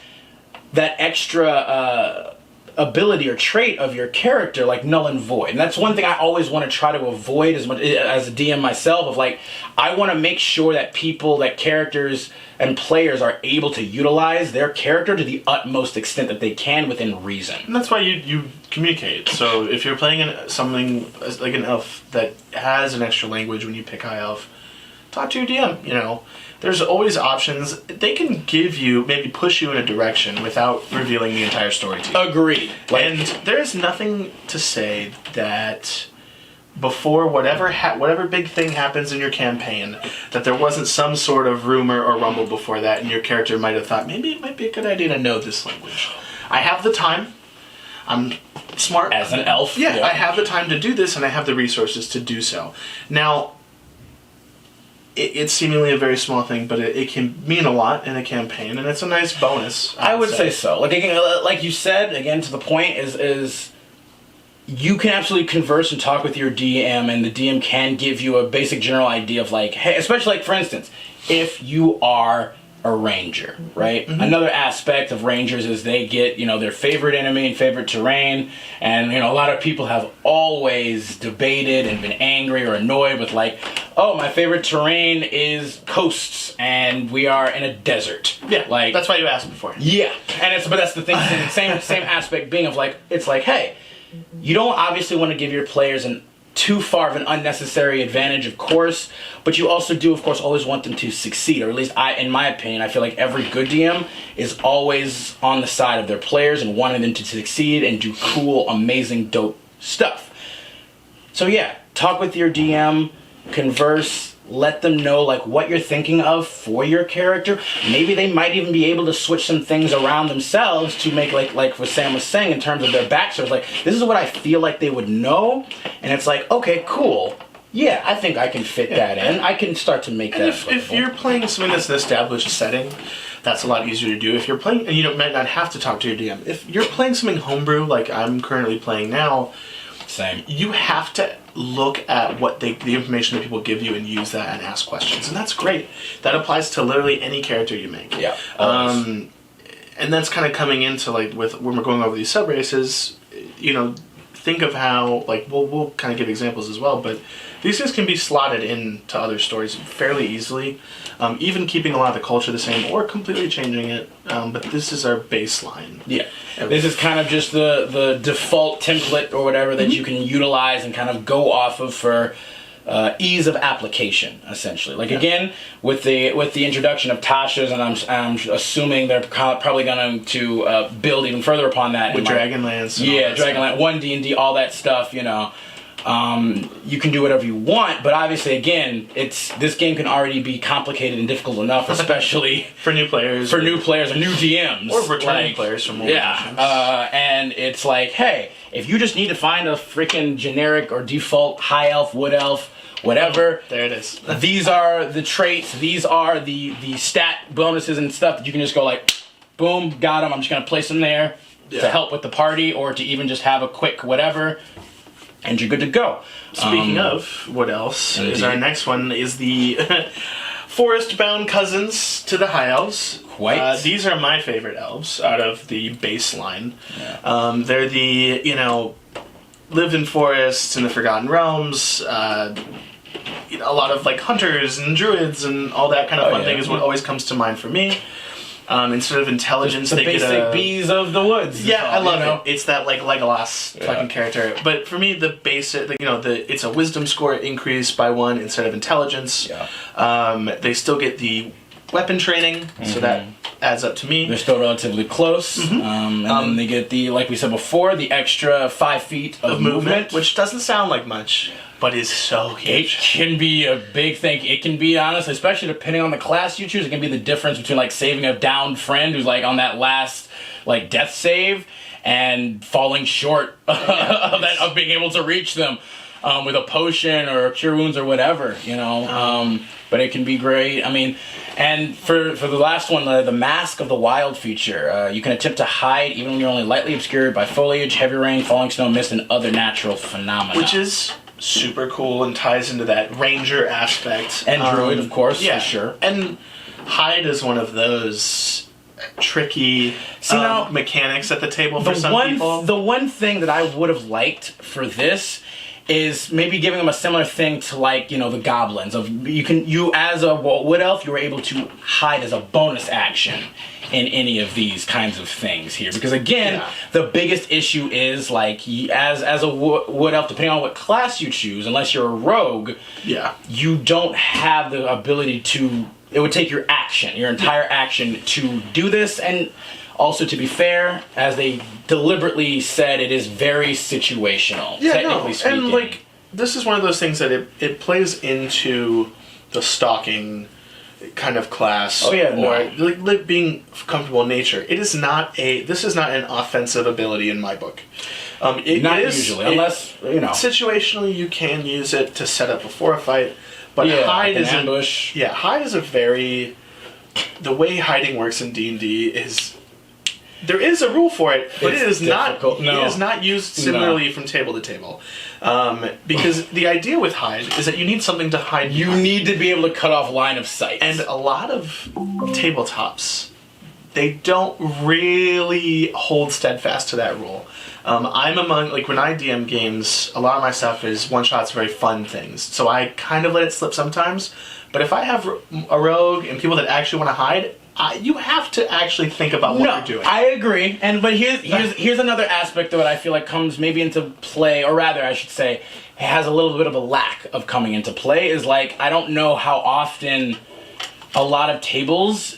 that extra... ability or trait of your character like null and void. And that's one thing I always want to try to avoid as much as a DM myself, of like, I want to make sure that characters and players are able to utilize their character to the utmost extent that they can within reason. And that's why you communicate. So if you're playing something like an elf that has an extra language, when you pick high elf, talk to your DM, you know. There's always options. They can give you, maybe push you in a direction without revealing the entire story to you. Agreed. And there's nothing to say that before whatever big thing happens in your campaign, that there wasn't some sort of rumor or rumble before that, and your character might have thought, maybe it might be a good idea to know this language. I have the time. I'm smart. As an elf. Yeah, I have the time to do this, and I have the resources to do so. Now, it's seemingly a very small thing, but it can mean a lot in a campaign, and it's a nice bonus. I would say so. Like, again, like you said, again, to the point is you can absolutely converse and talk with your DM, and the DM can give you a basic general idea of, like, hey, especially, like, for instance, if you are a ranger, right? Mm-hmm. Another aspect of rangers is they get, their favorite enemy and favorite terrain, and, a lot of people have always debated and been angry or annoyed with, like, my favorite terrain is coasts, and we are in a desert. Yeah, like, that's why you asked before. Yeah, but that's the thing, same aspect being of, like, it's like, hey, you don't obviously want to give your players an too far of an unnecessary advantage, of course, but you also do, of course, always want them to succeed, or at least in my opinion, I feel like every good DM is always on the side of their players and wanting them to succeed and do cool, amazing, dope stuff. So yeah, talk with your DM, converse, let them know like what you're thinking of for your character. Maybe they might even be able to switch some things around themselves to make like what Sam was saying in terms of their backstories. Like, this is what I feel like they would know, and it's like, okay, cool. Yeah, I think I can fit that in. I can start to make that. If you're playing something that's an established setting, that's a lot easier to do. If you're playing, and you might not have to talk to your DM. If you're playing something homebrew, like I'm currently playing now, same. You have to look at what the information that people give you and use that and ask questions, and that's great. That applies to literally any character you make. Yeah. And that's kind of coming into like with when we're going over these sub races. Think of how like we'll kind of give examples as well, but these things can be slotted into other stories fairly easily, even keeping a lot of the culture the same or completely changing it. But this is our baseline. Yeah. This is kind of just the default template or whatever that you can utilize and kind of go off of for ease of application, essentially. Like again, with the introduction of Tasha's, and I'm assuming they're probably going to build even further upon that with Dragonlance. Yeah, Dragonlance, 1D&D, all that stuff. You can do whatever you want, but obviously, again, this game can already be complicated and difficult enough, especially for new players, or new DMs, or returning players from more missions. And it's like, hey, if you just need to find a freaking generic or default high elf, wood elf, whatever, there it is. These are the traits. These are the stat bonuses and stuff that you can just go like, boom, got them. I'm just gonna place them there to help with the party, or to even just have a quick whatever. And you're good to go. Speaking of, what else is our next one is the forest-bound cousins to the High Elves. Quite. These are my favorite elves out of the baseline. Yeah. They're the, lived in forests in the Forgotten Realms, a lot of like hunters and druids and all that kind of fun thing is what always comes to mind for me. Instead of intelligence, they get basic bees of the woods. Yeah, I love it. It's that like Legolas fucking character. But for me, the basic, it's a wisdom score increase by 1 instead of intelligence. Yeah. They still get the weapon training, so that adds up to me. They're still relatively close. And then they get the, like we said before, the extra 5 feet of movement, which doesn't sound like much, but is so huge. It can be a big thing. It can be, honestly, especially depending on the class you choose, it can be the difference between like saving a downed friend who's like on that last like death save and falling short of being able to reach them with a potion or cure wounds or whatever, but it can be great. I mean, and for the last one, the Mask of the Wild feature, you can attempt to hide even when you're only lightly obscured by foliage, heavy rain, falling snow, mist, and other natural phenomena. Which is super cool and ties into that ranger aspect. And druid, of course, for sure. And hide is one of those tricky mechanics at the table for some people. The one thing that I would have liked for this is maybe giving them a similar thing to like, the goblins. You as a wood elf, you were able to hide as a bonus action in any of these kinds of things here. Because again, the biggest issue is like, as a wood elf, depending on what class you choose, unless you're a rogue, you don't have the ability to, it would take your entire action to do this. And also, to be fair, as they deliberately said, it is very situational, technically speaking. And like, this is one of those things that it plays into the stalking kind of class. Or like being comfortable in nature. This is not an offensive ability in my book. Not usually, unless, situationally you can use it to set up before a fight, but hide is ambush. Hide is the way hiding works in D&D is, there is a rule for it, but it is difficult. It is not used similarly from table to table. Because the idea with hide is that you need something to hide. You need to be able to cut off line of sight. And a lot of tabletops, they don't really hold steadfast to that rule. I'm among, like when I DM games, a lot of my stuff is one-shots, very fun things. So I kind of let it slip sometimes. But if I have a rogue and people that actually want to hide, you have to actually think about what you're doing. I agree, but here's another aspect of it I feel like comes maybe into play, or rather I should say has a little bit of a lack of coming into play, is like I don't know how often a lot of tables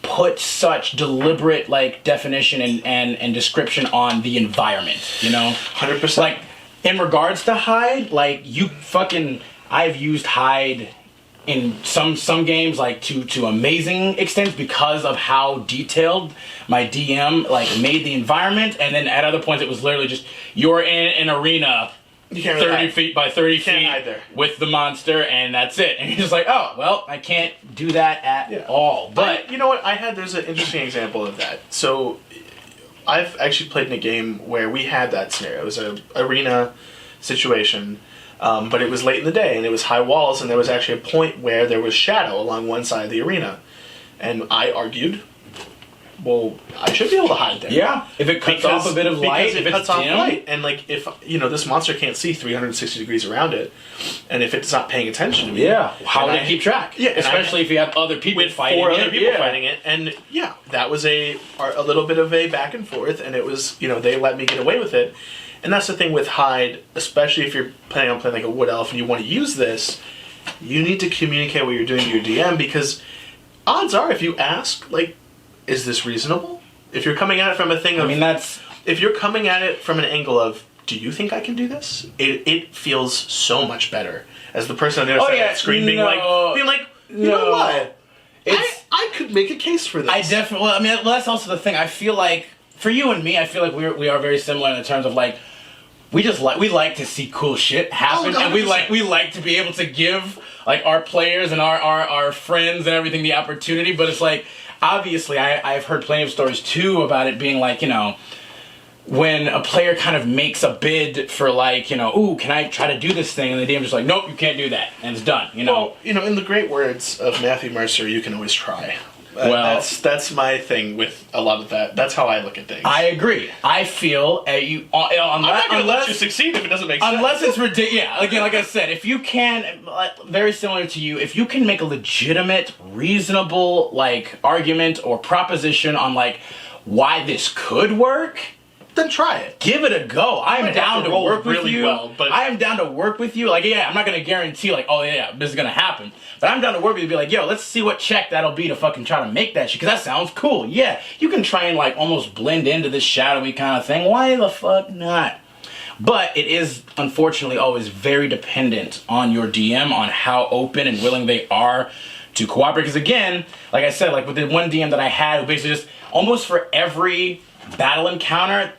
put such deliberate like definition and description on the environment, 100%. Like in regards to hide, like I've used hide in some games like to amazing extents because of how detailed my DM like made the environment, and then at other points it was literally just you're in an arena. You can't 30 feet by 30 feet with the monster, and that's it. And you're just like, oh, well, I can't do that at all. But you know what? There's an interesting example of that. So I've actually played in a game where we had that scenario. It was an arena situation, but it was late in the day, and it was high walls, and there was actually a point where there was shadow along one side of the arena. And I argued, well, I should be able to hide there. Yeah, if it cuts off a bit of light, if it cuts off light, and like if this monster can't see 360 degrees around it, and if it's not paying attention to me, how would it keep track? Yeah, especially if you have other people fighting it. 4 other people fighting it, and that was a little bit of a back and forth, and it was they let me get away with it, and that's the thing with hide, especially if you're planning on playing like a wood elf and you want to use this, you need to communicate what you're doing to your DM, because odds are if you ask like, is this reasonable? If you're coming at it from a thing of... if you're coming at it from an angle of, do you think I can do this? It feels so much better. As the person on the other side of that screen being like, you know what? I could make a case for this. I definitely... that's also the thing. I feel like, for you and me, I feel like we are very similar in the terms of like, we like to see cool shit happen, and we like to be able to give like our players and our friends and everything the opportunity, but it's like, obviously, I've heard plenty of stories, too, about it being like, when a player kind of makes a bid for like, ooh, can I try to do this thing? And the DM's just like, nope, you can't do that. And it's done, Well, in the great words of Matthew Mercer, you can always try. Well, that's my thing with a lot of that. That's how I look at things. I agree. I feel I'm not going to let you succeed if it doesn't make sense. Unless it's ridiculous. Yeah, again, like I said, if you can, very similar to you, if you can make a legitimate, reasonable like argument or proposition on like why this could work, then try it. Give it a go. I'm down to work with you. I am down to work with you. Like, I'm not going to guarantee, like, oh, yeah, this is going to happen. But I'm down to work with you to be like, yo, let's see what check that'll be to fucking try to make that shit. Because that sounds cool. Yeah, you can try and, like, almost blend into this shadowy kind of thing. Why the fuck not? But it is, unfortunately, always very dependent on your DM, on how open and willing they are to cooperate. Because, again, like I said, like, with the one DM that I had, who basically just, almost for every battle encounter,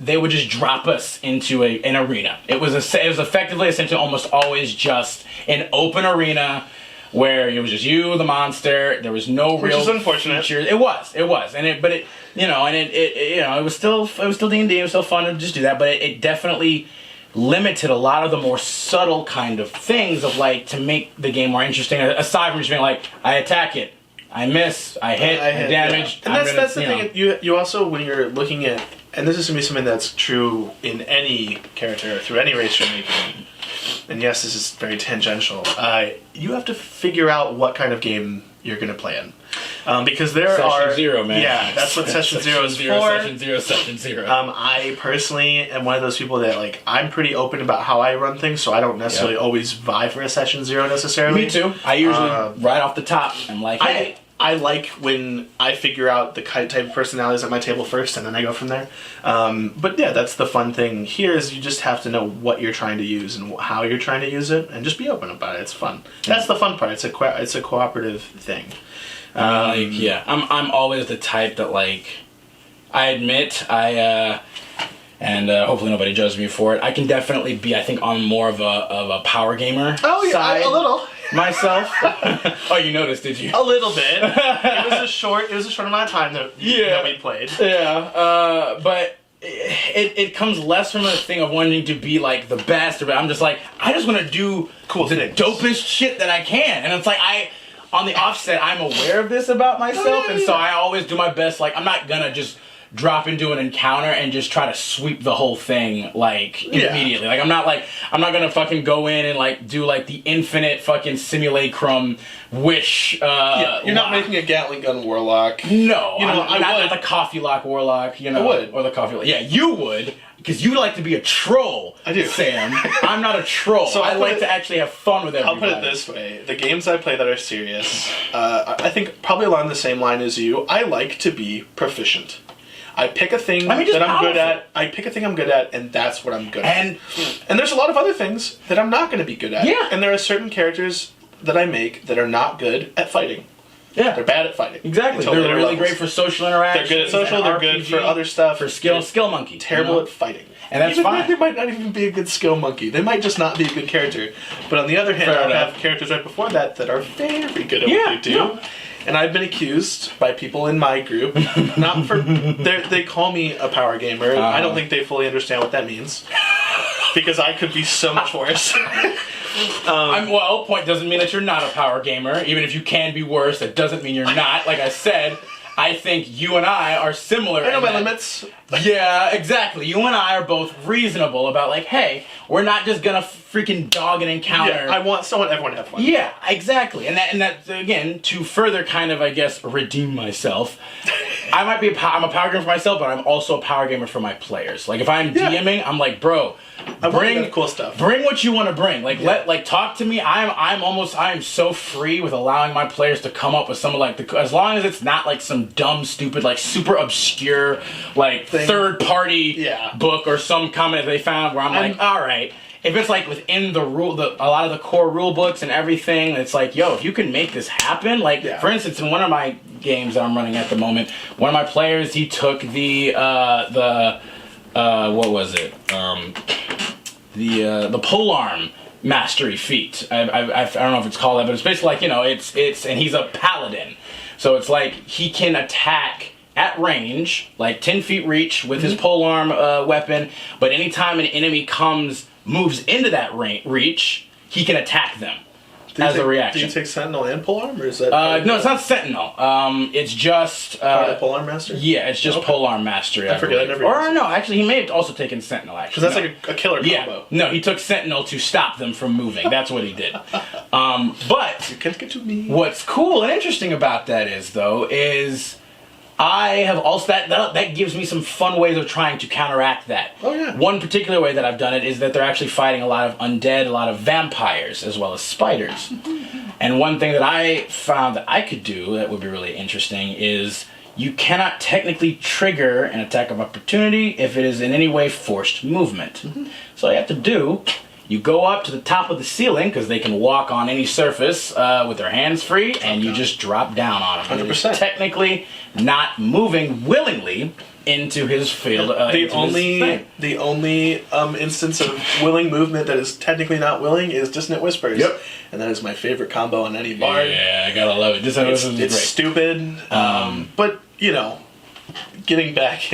they would just drop us into an arena. It was effectively, essentially, almost always just an open arena where it was just you, the monster. There was no real, which is unfortunate. Features. It was, it was still D&D. It was still fun to just do that, but it definitely limited a lot of the more subtle kind of things of like to make the game more interesting. Aside from just being like, I attack it, I miss, I hit, I damage. Yeah. And that's the thing. You also, when you're looking at, and this is going to be something that's true in any character, through any race you're making, and yes, this is very tangential, you have to figure out what kind of game you're going to play in. Because there Session Zero, man. Yeah, that's what Session Zero is for. Session Zero. I personally am one of those people that, like, I'm pretty open about how I run things, so I don't necessarily always vie for a Session Zero necessarily. Me too. I usually, right off the top, I'm like, hey. I like when I figure out the type of personalities at my table first, and then I go from there. But yeah, that's the fun thing here, is you just have to know what you're trying to use and how you're trying to use it, and just be open about it. It's fun. That's the fun part. It's a cooperative thing. I'm always the type that, like, I admit and hopefully nobody judges me for it, I can definitely be, I think, on more of a power gamer side. A little. Myself. Oh, you noticed, did you? A little bit. It was a short amount of time that we played. Yeah, but it comes less from a thing of wanting to be like the best, but I'm just like, I just want to do the dopest shit that I can, and it's like on the offset, I'm aware of this about myself, and so I always do my best. Like, I'm not gonna just drop into an encounter and just try to sweep the whole thing like immediately. Like I'm not gonna fucking go in and like do like the infinite fucking simulacrum wish. You're not making a Gatling gun warlock. No, I'm not the coffee lock warlock. You know, I would. Or the coffee. Yeah, you would. Because you like to be a troll, I do. Sam. I'm not a troll. So I like to actually have fun with everybody. I'll put it this way. The games I play that are serious, I think probably along the same line as you, I like to be proficient. I pick a thing that I'm good at. I pick a thing I'm good at, and that's what I'm good at. And there's a lot of other things that I'm not going to be good at. Yeah. And there are certain characters that I make that are not good at fighting. Yeah. They're bad at fighting. Exactly. They're really levels. Great for social interaction. They're good at social, they're good for other stuff. For skill monkey. Terrible at fighting. And that's fine. They might not even be a good skill monkey. They might just not be a good character. But on the other hand, I have characters right before that are very good at what they do. No. And I've been accused by people in my group, not for... they call me a power gamer. I don't think they fully understand what that means. Because I could be so much worse. Point doesn't mean that you're not a power gamer. Even if you can be worse, that doesn't mean you're not. Like I said, I think you and I are similar. I know my limits. Yeah, exactly. You and I are both reasonable about like, hey, we're not just gonna freaking dog an encounter. Yeah, I want everyone to have fun. Yeah, exactly. And that again, to further kind of, I guess, redeem myself, I'm a power gamer for myself, but I'm also a power gamer for my players. Like if I'm DMing, I'm like, bro, bring cool stuff. Bring what you want to bring. Like talk to me. I'm so free with allowing my players to come up with some of like as long as it's not like some dumb, stupid, like super obscure, like third party book or some comment they found where I'm like, all right. If it's like within the rule, a lot of the core rule books and everything, it's like, yo, if you can make this happen, like for instance, in one of my games that I'm running at the moment, one of my players, he took the what was it? The polearm mastery feat. I don't know if it's called that, but it's basically like, it's and he's a paladin, so it's like he can attack at range, like 10 feet reach with his polearm weapon, but anytime an enemy moves into that reach, he can attack them as a reaction. Do you take Sentinel and Polearm, or is that... no, it's not Sentinel. It's just... part of Polearm Master? Yeah, it's just Polearm Mastery. I forget, I never... Or no, actually, he may have also taken Sentinel, actually. Because that's like a killer combo. No, he took Sentinel to stop them from moving. That's what he did. But... You can't get to me. What's cool and interesting about that is... I have also that gives me some fun ways of trying to counteract that. Oh yeah. One particular way that I've done it is that they're actually fighting a lot of undead, a lot of vampires, as well as spiders. And one thing that I found that I could do that would be really interesting is you cannot technically trigger an attack of opportunity if it is in any way forced movement. So all you have to do, you go up to the top of the ceiling, because they can walk on any surface with their hands free, and you just drop down on them. 100%. Technically not moving willingly into his field. The only instance of willing movement that is technically not willing is Dissonant Whispers. Yep. And that is my favorite combo on any bard. Yeah, I gotta love it. Dissonant Whispers is great. It's stupid, but, getting back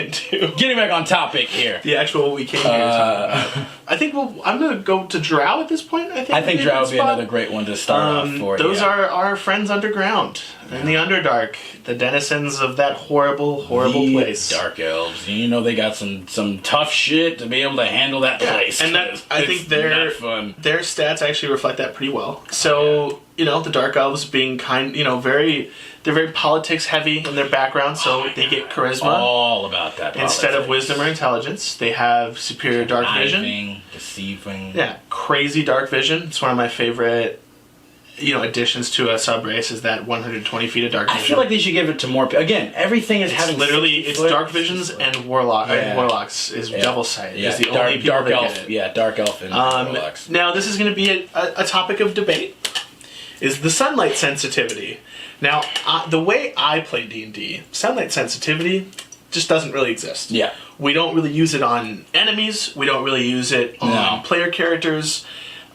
on topic here. The actual what we came here to talk about. I think I'm going to go to Drow at this point. I think Drow would be another great one to start off for. Those are our friends underground in the Underdark, the denizens of that horrible, horrible place. Dark Elves. They got some tough shit to be able to handle that place. And I think their stats actually reflect that pretty well. So, the Dark Elves being they're very politics heavy in their background, so they get charisma. All about that. Instead of wisdom or intelligence, they have superior dark vision. Deceiving. Yeah, crazy dark vision. It's one of my favorite, additions to a sub-race is that 120 feet of dark vision. I feel like they should give it to more people. Again, everything is having... It's dark visions and warlocks is Devil Sight. Yeah, is the only people dark that elf. get it. Yeah, dark elf and warlocks. Now, this is going to be a topic of debate, is the sunlight sensitivity. Now, the way I play D&D, sunlight sensitivity just doesn't really exist. Yeah. We don't really use it on enemies. We don't really use it on player characters.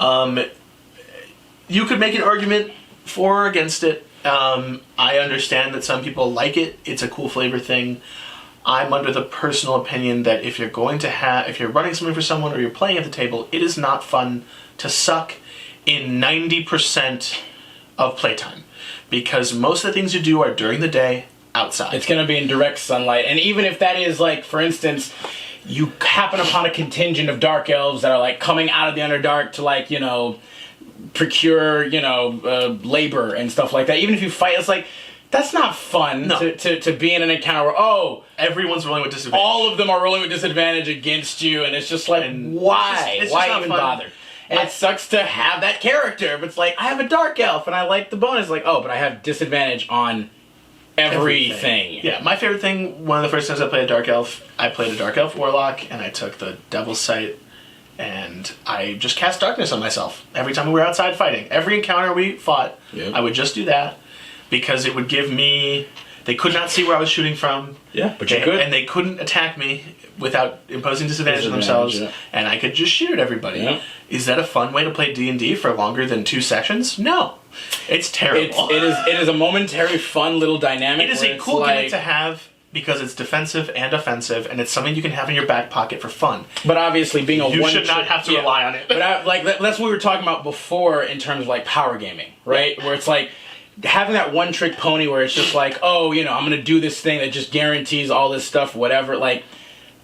You could make an argument for or against it. I understand that some people like it. It's a cool flavor thing. I'm under the personal opinion that if you're running something for someone or you're playing at the table, it is not fun to suck in 90% of playtime. Because most of the things you do are during the day, outside. It's going to be in direct sunlight. And even if that is, like, for instance, you happen upon a contingent of dark elves that are, like, coming out of the Underdark to, like, you know, procure, you know, labor and stuff like that. Even if you fight, it's like, that's not fun to be in an encounter where, oh, everyone's rolling with disadvantage. All of them are rolling with disadvantage against you, and it's just like, why? It's why just even fun. bother? And it sucks to have that character. But it's like, I have a dark elf, and I like the bonus. Like, oh, but I have disadvantage on everything. Yeah, my favorite thing, one of the first times I played a dark elf, I played a dark elf warlock, and I took the Devil's Sight, and I just cast darkness on myself every time we were outside fighting. Every encounter we fought, I would just do that, because it would give me... They could not see where I was shooting from. Yeah, but you could. And they couldn't attack me without imposing disadvantage on themselves, and I could just shoot at everybody. Yeah. Is that a fun way to play D&D for longer than 2 sessions? No. It's terrible. It is a momentary fun little dynamic. It is a cool gimmick to have because it's defensive and offensive, and it's something you can have in your back pocket for fun. But obviously, being you should not have to rely on it. But that's what we were talking about before in terms of like power gaming, right? Where it's like having that one trick pony where it's just like, oh, you know, I'm gonna do this thing that just guarantees all this stuff, whatever. Like,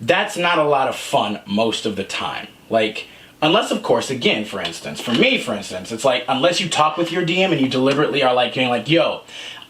that's not a lot of fun most of the time. Like, unless, of course, again, for instance, it's like, unless you talk with your DM and you deliberately are like, going like, yo,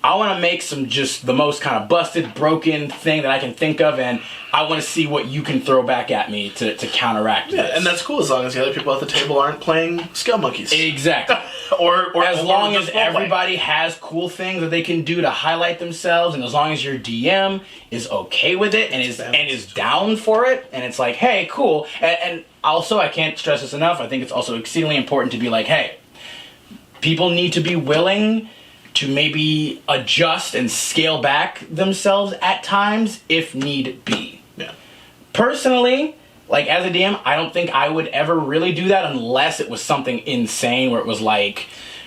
I want to make some just the most kind of busted, broken thing that I can think of, and I want to see what you can throw back at me to counteract this. And that's cool as long as the other people at the table aren't playing scale monkeys. Exactly. or as long as everybody has cool things that they can do to highlight themselves, and as long as your DM is okay with it and is down for it, and it's like, hey, cool. And also, I can't stress this enough, I think it's also exceedingly important to be like, hey, people need to be willing to maybe adjust and scale back themselves at times if need be. Yeah. Personally, like as a DM, I don't think I would ever really do that unless it was something insane where it was like...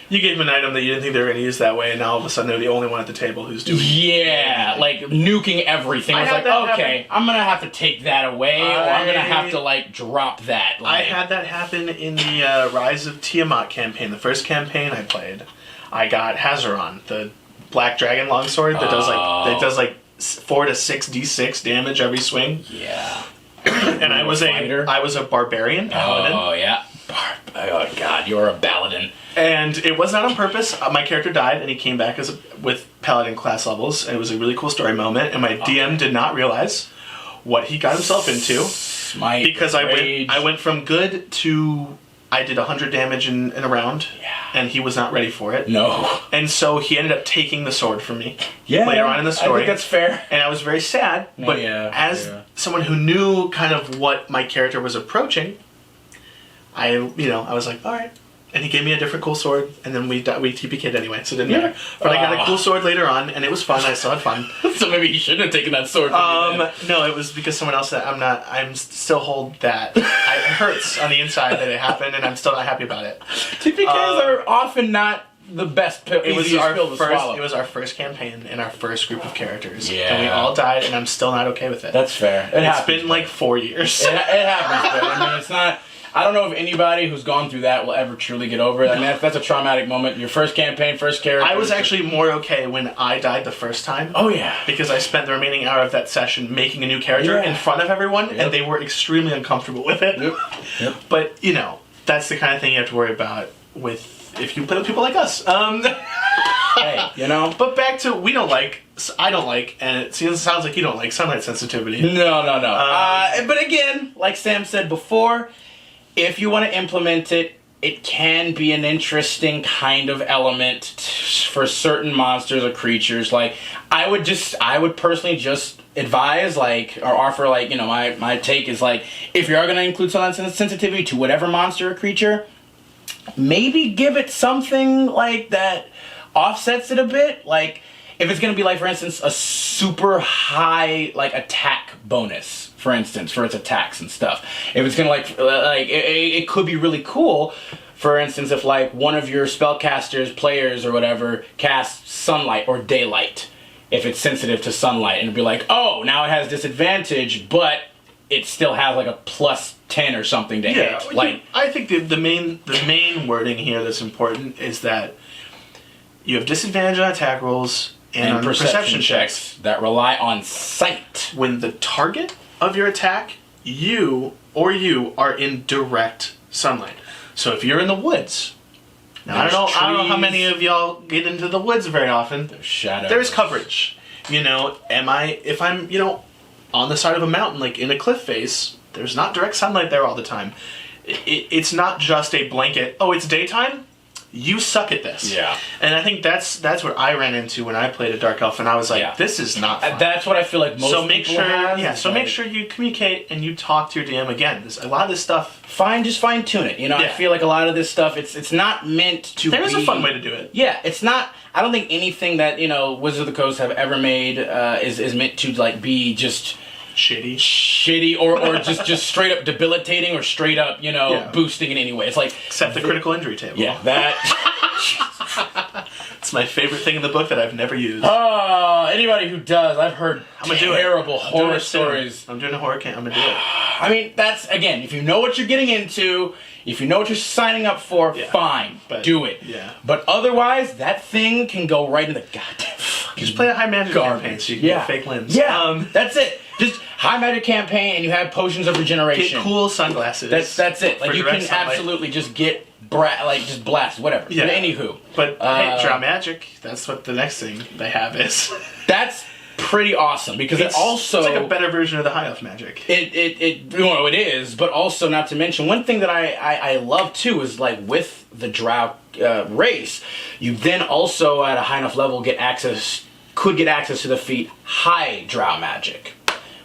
You gave them an item that you didn't think they were going to use that way, and now all of a sudden they're the only one at the table who's doing it. Yeah, like nuking everything. I was like, okay, I'm going to have to take that away, or I'm going to have to like drop that. Like, I had that happen in the Rise of Tiamat campaign, the first campaign I played. I got Hazaron, the black dragon longsword that does like 4 to 6 d6 damage every swing. Yeah. And I was a barbarian paladin. Oh yeah. Oh god, you're a paladin. And it was not on purpose. My character died, and he came back with paladin class levels, and it was a really cool story moment. And my DM did not realize what he got himself into because I went from good to I did 100 damage in a round, and he was not ready for it. No. And so he ended up taking the sword from me later on in the story. I think that's fair. And I was very sad, but as someone who knew kind of what my character was approaching, I was like, all right. And he gave me a different cool sword, and then we TPK'd anyway, so it didn't matter. But I got a cool sword later on, and it was fun. I still had fun. So maybe you shouldn't have taken that sword from me then. No, it was because someone else I'm still hold that. It hurts on the inside that it happened, and I'm still not happy about it. TPKs are often not the best pill. It was our first campaign and our first group of characters. Yeah. And we all died, and I'm still not okay with it. That's fair. It's been like 4 years. It happens, but I mean, it's not... I don't know if anybody who's gone through that will ever truly get over it. I mean, that's a traumatic moment. Your first campaign, first character. I was actually more okay when I died the first time. Oh, yeah. Because I spent the remaining hour of that session making a new character in front of everyone, and they were extremely uncomfortable with it. Yep. But, that's the kind of thing you have to worry about if you play with people like us. Hey, But back to I don't like, and it sounds like you don't like sunlight sensitivity. No. But again, like Sam said before, if you want to implement it, it can be an interesting kind of element for certain monsters or creatures. Like, I would personally just advise, like, or offer, like, my take is, like, if you are going to include sunlight sensitivity to whatever monster or creature, maybe give it something, like, that offsets it a bit. Like, if it's going to be, like, for instance, a super high, like, attack bonus, for instance, for its attacks and stuff. If it's going to, it could be really cool, for instance, if, like, one of your spellcasters, players, or whatever, casts sunlight or daylight, if it's sensitive to sunlight, and it'd be like, oh, now it has disadvantage, but it still has, like, a plus 10 or something to hit. Like, I think the main wording here that's important is that you have disadvantage on attack rolls and on perception checks that rely on sight. When the target of your attack, you are in direct sunlight. So if you're in the woods, now, I don't know how many of y'all get into the woods very often. There's shadows. There's coverage. If I'm on the side of a mountain, like in a cliff face, there's not direct sunlight there all the time. It's not just a blanket, oh, it's daytime? You suck at this. Yeah. And I think that's what I ran into when I played a Dark Elf, and I was like, this is not fun. That's what I feel like most people have. Yeah, so make sure you communicate and you talk to your DM again. A lot of this stuff... Just fine-tune it. I feel like a lot of this stuff, it's not meant to There is a fun way to do it. Yeah, it's not... I don't think anything that, Wizards of the Coast have ever made is meant to, be just... shitty or just straight up debilitating or straight up boosting in any way. It's like except the critical injury table. Yeah, that it's my favorite thing in the book that I've never used. Anybody who does, I've heard terrible horror stories. I'm doing a horror camp. I'm gonna do it. I mean, that's again, if you know what you're getting into, if you know what you're signing up for, fine, do it. Yeah. But otherwise, that thing can go right in the goddamn. Just play a high magic campaign so you can get fake limbs. Yeah, that's it. Just high magic campaign and you have potions of regeneration. Get cool sunglasses. That's it. Like you can absolutely just get just blast whatever. Yeah. But anywho. But hey, draw magic. That's what the next thing they have is. That's pretty awesome because it's like a better version of the high elf magic. It is, but also not to mention one thing that I love too is like with the drow race, you then also at a high enough level could get access to the feat high drow magic,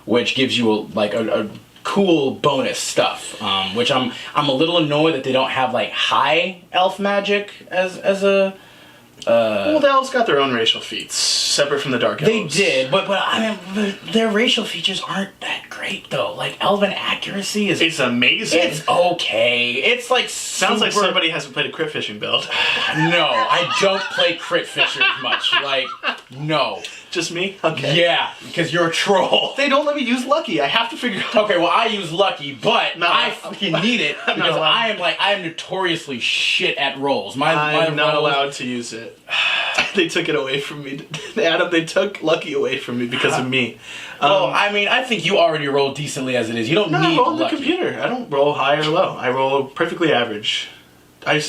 which gives you a cool bonus stuff. Which I'm a little annoyed that they don't have like high elf magic as a. Well, the elves got their own racial feats, separate from the dark elves. They did, but I mean, their racial features aren't that great though. Like elven accuracy is. It's amazing. It's okay. It's like sounds like somebody hasn't played a crit fishing build. No, I don't play crit fisher much. Like, no. Just me? Okay. Yeah, because you're a troll. They don't let me use Lucky. I have to figure out. Okay, well, I use Lucky, but I fucking need it because I am notoriously shit at rolls. I'm not allowed to use it. They took it away from me. Adam, they took Lucky away from me because of me. Well, I mean, I think you already roll decently as it is. You don't need I roll on Lucky. The computer. I don't roll high or low. I roll perfectly average. I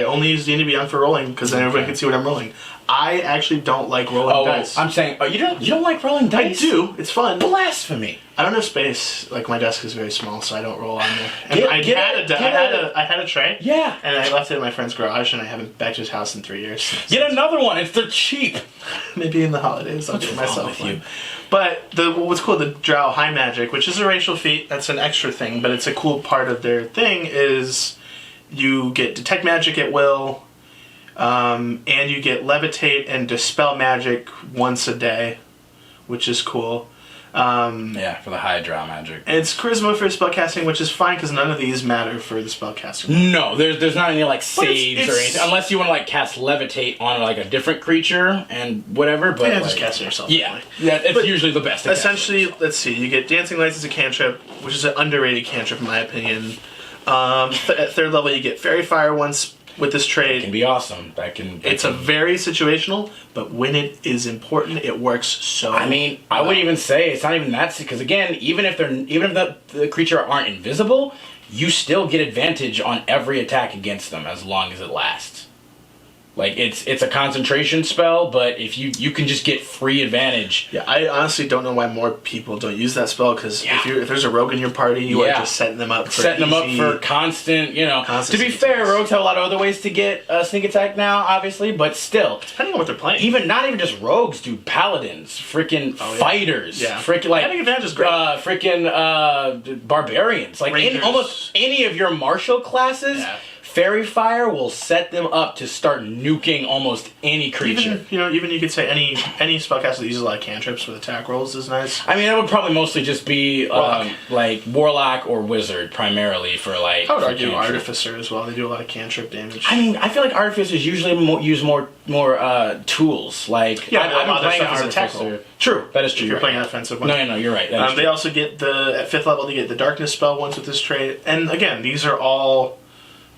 only use D&D Beyond for rolling because then everybody can see what I'm rolling. I actually don't like rolling dice. I'm saying, you don't like rolling dice? I do. It's fun. Blasphemy. I don't have space. Like my desk is very small, so I don't roll on there. And I had a tray. Yeah. And I left it in my friend's garage, and I haven't back to his house in 3 years. Get another one. They're cheap. Maybe in the holidays I'll get myself one. But what's cool, the Drow High Magic, which is a racial feat, that's an extra thing, but it's a cool part of their thing, is you get Detect Magic at will, and you get Levitate and Dispel Magic once a day, which is cool. For the high Drow magic. And it's Charisma for spellcasting, which is fine because none of these matter for the spellcasting. No, there's not any like saves or anything, unless you want to like cast Levitate on like a different creature and whatever. But just cast it yourself. Yeah, it's usually the best. Essentially, let's see. You get Dancing Lights as a cantrip, which is an underrated cantrip in my opinion. At third level, you get Fairy Fire once with this trade. It can be awesome. It's a very situational, but when it is important, it works so. I mean, I would even say it's not even that, because again, even if the creature aren't invisible, you still get advantage on every attack against them as long as it lasts. Like it's a concentration spell, but if you can just get free advantage. Yeah, I honestly don't know why more people don't use that spell, because if there's a rogue in your party, you are just setting them up for constant. To be fair, rogues have a lot of other ways to get sneak attack now, obviously, but still, depending on what they're playing. Not even just rogues, dude. Paladins, freaking fighters, freaking like having advantage is great. Freaking barbarians, like in almost any of your martial classes. Yeah. Fairy Fire will set them up to start nuking almost any creature. Even you could say any spellcaster that uses a lot of cantrips with attack rolls is nice. I mean, that would probably mostly just be like Warlock or Wizard primarily for like. I would argue Artificer as well. They do a lot of cantrip damage. I mean, I feel like Artificers usually use more tools. Like I've been playing Artificer. True, that is true. If you're playing an offensive one. No, you're right. They also get at 5th level. They get the Darkness spell once with this trait, and again, these are all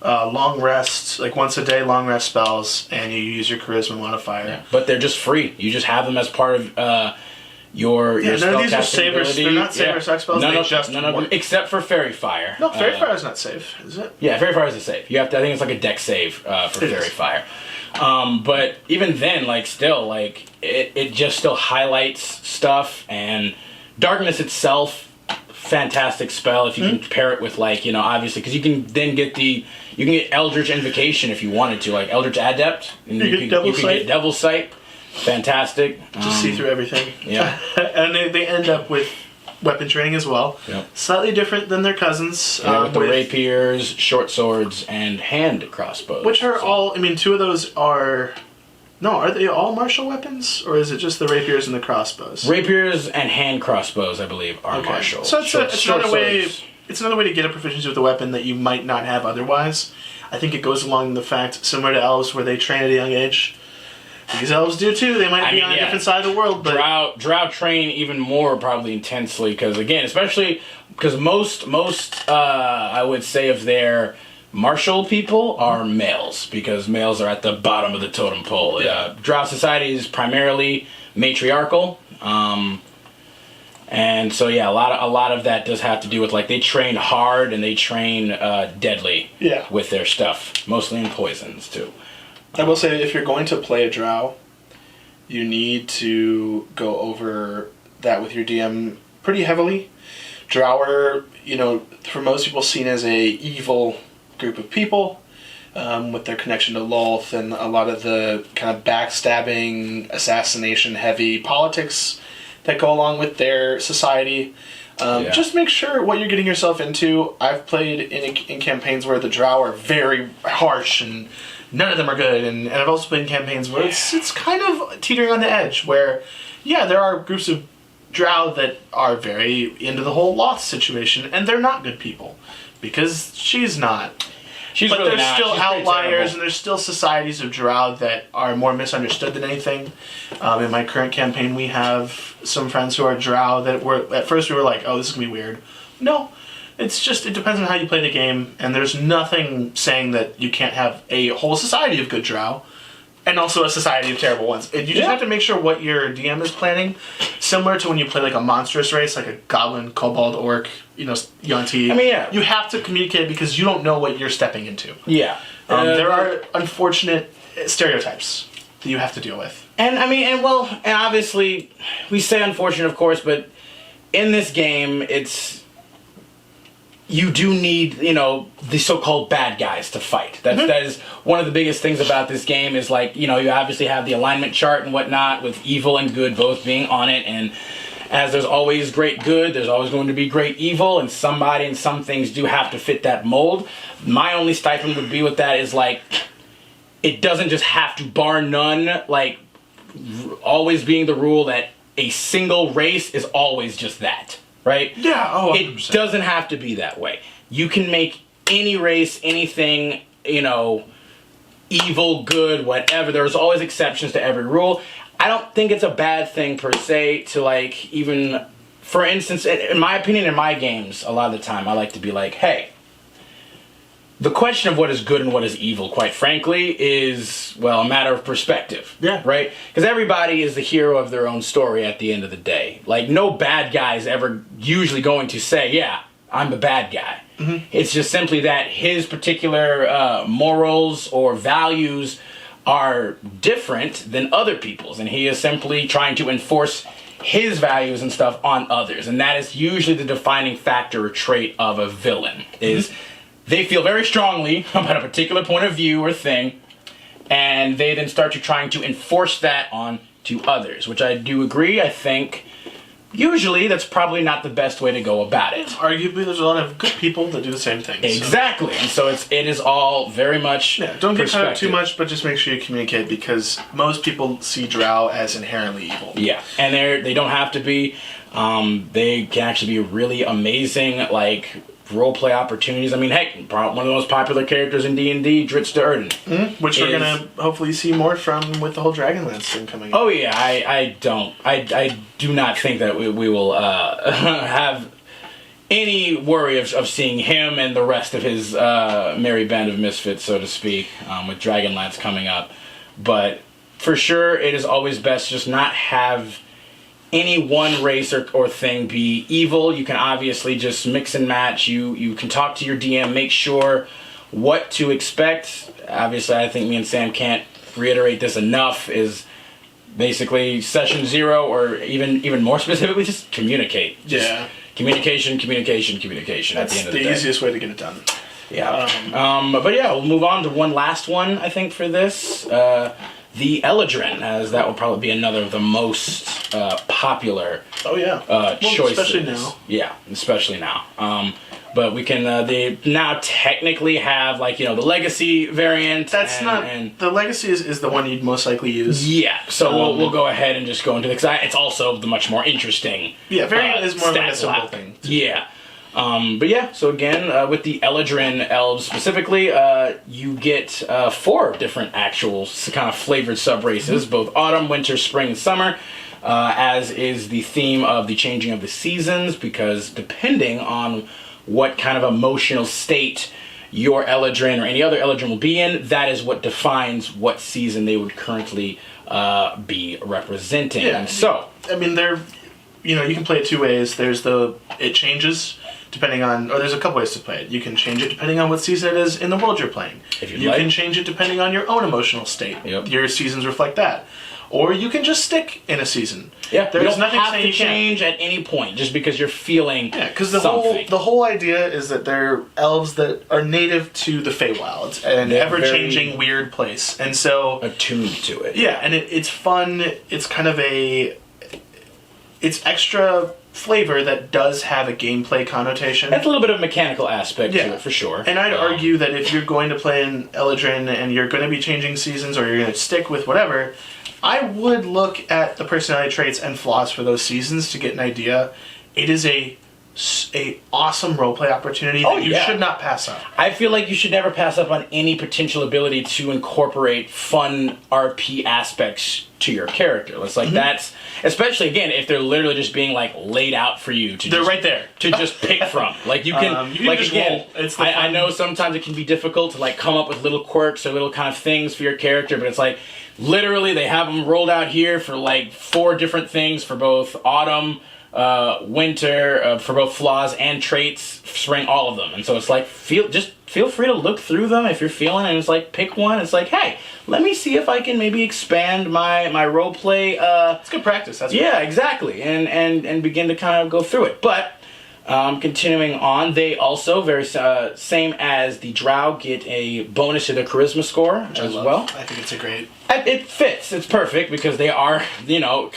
long rest, like once a day long rest spells, and you use your charisma modifier. Yeah. But they're just free. You just have them as part of your none of these are spellcasting savers. ability. They're not saver suck spells. None of work. them, except for Fairy Fire. No, Fairy Fire is not safe, is it? Yeah, Fairy Fire is a save. You have to. I think it's like a dex save for Fairy Fire. But even then, like still, like it just still highlights stuff, and Darkness itself, fantastic spell if you can pair it with like obviously because you can then get Eldritch Invocation if you wanted to, like Eldritch Adept, and you can get Devil's Sight. Fantastic. Just see through everything. Yeah. And they end up with weapon training as well. Yep. Slightly different than their cousins. With the rapiers, short swords, and hand crossbows. Which are all, two of those are... No, are they all martial weapons? Or is it just the rapiers and the crossbows? Rapiers and hand crossbows, I believe, are martial. So it's another way to get a proficiency with a weapon that you might not have otherwise. I think it goes along the fact, similar to elves, where they train at a young age. These elves do too. They might be on a different side of the world, but Drow train even more probably intensely because especially because most I would say of their martial people are males because males are at the bottom of the totem pole. Yeah. Drow society is primarily matriarchal, and so a lot of that does have to do with like they train hard and they train deadly with their stuff, mostly in poisons too. I will say, if you're going to play a drow, you need to go over that with your DM pretty heavily. Drow are, for most people, seen as a evil group of people, with their connection to Lolth and a lot of the kind of backstabbing, assassination-heavy politics that go along with their society. Just make sure what you're getting yourself into. I've played in campaigns where the drow are very harsh and none of them are good, and I've also played in campaigns where it's kind of teetering on the edge, where, there are groups of drow that are very into the whole Loth situation, and they're not good people, because she's not. But really there's still outliers, and there's still societies of drow that are more misunderstood than anything. In my current campaign, we have some friends who are drow that at first we were like, oh, this is going to be weird. No. It depends on how you play the game, and there's nothing saying that you can't have a whole society of good drow, and also a society of terrible ones. You just have to make sure what your DM is planning, similar to when you play like a monstrous race, like a goblin, kobold, orc, Yuan-Ti. You have to communicate because you don't know what you're stepping into. Yeah. There are unfortunate stereotypes that you have to deal with. And obviously, we say unfortunate, of course, but in this game, you do need, the so-called bad guys to fight. That is one of the biggest things about this game is like, you obviously have the alignment chart and whatnot with evil and good both being on it. And as there's always great good, there's always going to be great evil, and somebody and some things do have to fit that mold. My only stipend would be with that is like, it doesn't just have to, bar none, like always being the rule that a single race is always just that. Right? Yeah, 100%. It doesn't have to be that way. You can make any race, anything, evil, good, whatever. There's always exceptions to every rule. I don't think it's a bad thing per se to like even, for instance, in my opinion, in my games, a lot of the time I like to be like, hey, the question of what is good and what is evil, quite frankly, is, a matter of perspective. Yeah. Right? Because everybody is the hero of their own story at the end of the day. Like, no bad guy is ever usually going to say, yeah, I'm the bad guy. Mm-hmm. It's just simply that his particular morals or values are different than other people's, and he is simply trying to enforce his values and stuff on others. And that is usually the defining factor or trait of a villain, is they feel very strongly about a particular point of view or thing, and they then start trying to enforce that on to others, which I do agree. I think usually that's probably not the best way to go about it. Arguably, there's a lot of good people that do the same thing. Exactly, and so it is all very much don't get caught up too much, but just make sure you communicate, because most people see drow as inherently evil. Yeah, and they don't have to be. They can actually be really amazing, like, roleplay opportunities. I mean, heck, one of the most popular characters in D&D, Dritz de Erden. Which we're going to hopefully see more from with the whole Dragonlance thing coming up. Oh yeah, I do not think that we will have any worry of seeing him and the rest of his merry band of misfits, so to speak, with Dragonlance coming up. But for sure, it is always best to just not have any one race or thing be evil. You can obviously just mix and match. You can talk to your DM, make sure what to expect. Obviously, I think me and Sam can't reiterate this enough, is basically session 0, or even more specifically, just communicate. Just communication at the end of the day. That's the easiest way to get it done. Yeah. But yeah, we'll move on to one last one, I think, for this. The Eladrin, as that will probably be another of the most popular choices. Especially now. Yeah, especially now. But we can, they now technically have, like, the Legacy variant. That's the Legacy is the one you'd most likely use. Yeah, so we'll go ahead and just go into it, because it's also the much more interesting. Yeah, variant is more like a simple thing. Yeah. But yeah, so again, with the Eladrin elves specifically, you get 4 different actual kind of flavored sub-races, both autumn, winter, spring, and summer, as is the theme of the changing of the seasons, because depending on what kind of emotional state your Eladrin or any other Eladrin will be in, that is what defines what season they would currently be representing. Yeah. And so, I mean, you can play it 2 ways. It changes depending on, or there's a couple ways to play it. You can change it depending on what season it is in the world you're playing. If you can change it depending on your own emotional state. Yep. Your seasons reflect that. Or you can just stick in a season. Yeah, there's nothing have to change at any point just because you're feeling. Yeah, because the whole idea is that they're elves that are native to the Feywild, an ever-changing weird place, and so attuned to it. Yeah, and it's fun. It's kind of it's extra flavor that does have a gameplay connotation. That's a little bit of a mechanical aspect to it, for sure. And I'd argue that if you're going to play an Eladrin and you're going to be changing seasons, or you're going to stick with whatever, I would look at the personality traits and flaws for those seasons to get an idea. It is a awesome roleplay opportunity that you should not pass up. I feel like you should never pass up on any potential ability to incorporate fun RP aspects to your character. It's like that's, especially again, if they're literally just being like laid out for you to they're right there to just pick from. Like you can like just again, roll. I know sometimes it can be difficult to like come up with little quirks or little kind of things for your character, but it's like literally they have them rolled out here for like 4 different things for both autumn, winter, for both flaws and traits, spring, all of them. And so it's like feel free to look through them if you're feeling it, and it's like pick one. It's like, hey, let me see if I can maybe expand my role play. It's good practice. That's exactly, and begin to kind of go through it. But continuing on, they also very same as the Drow get a bonus to their charisma score as well. I think it's a great. It fits. It's perfect because they are,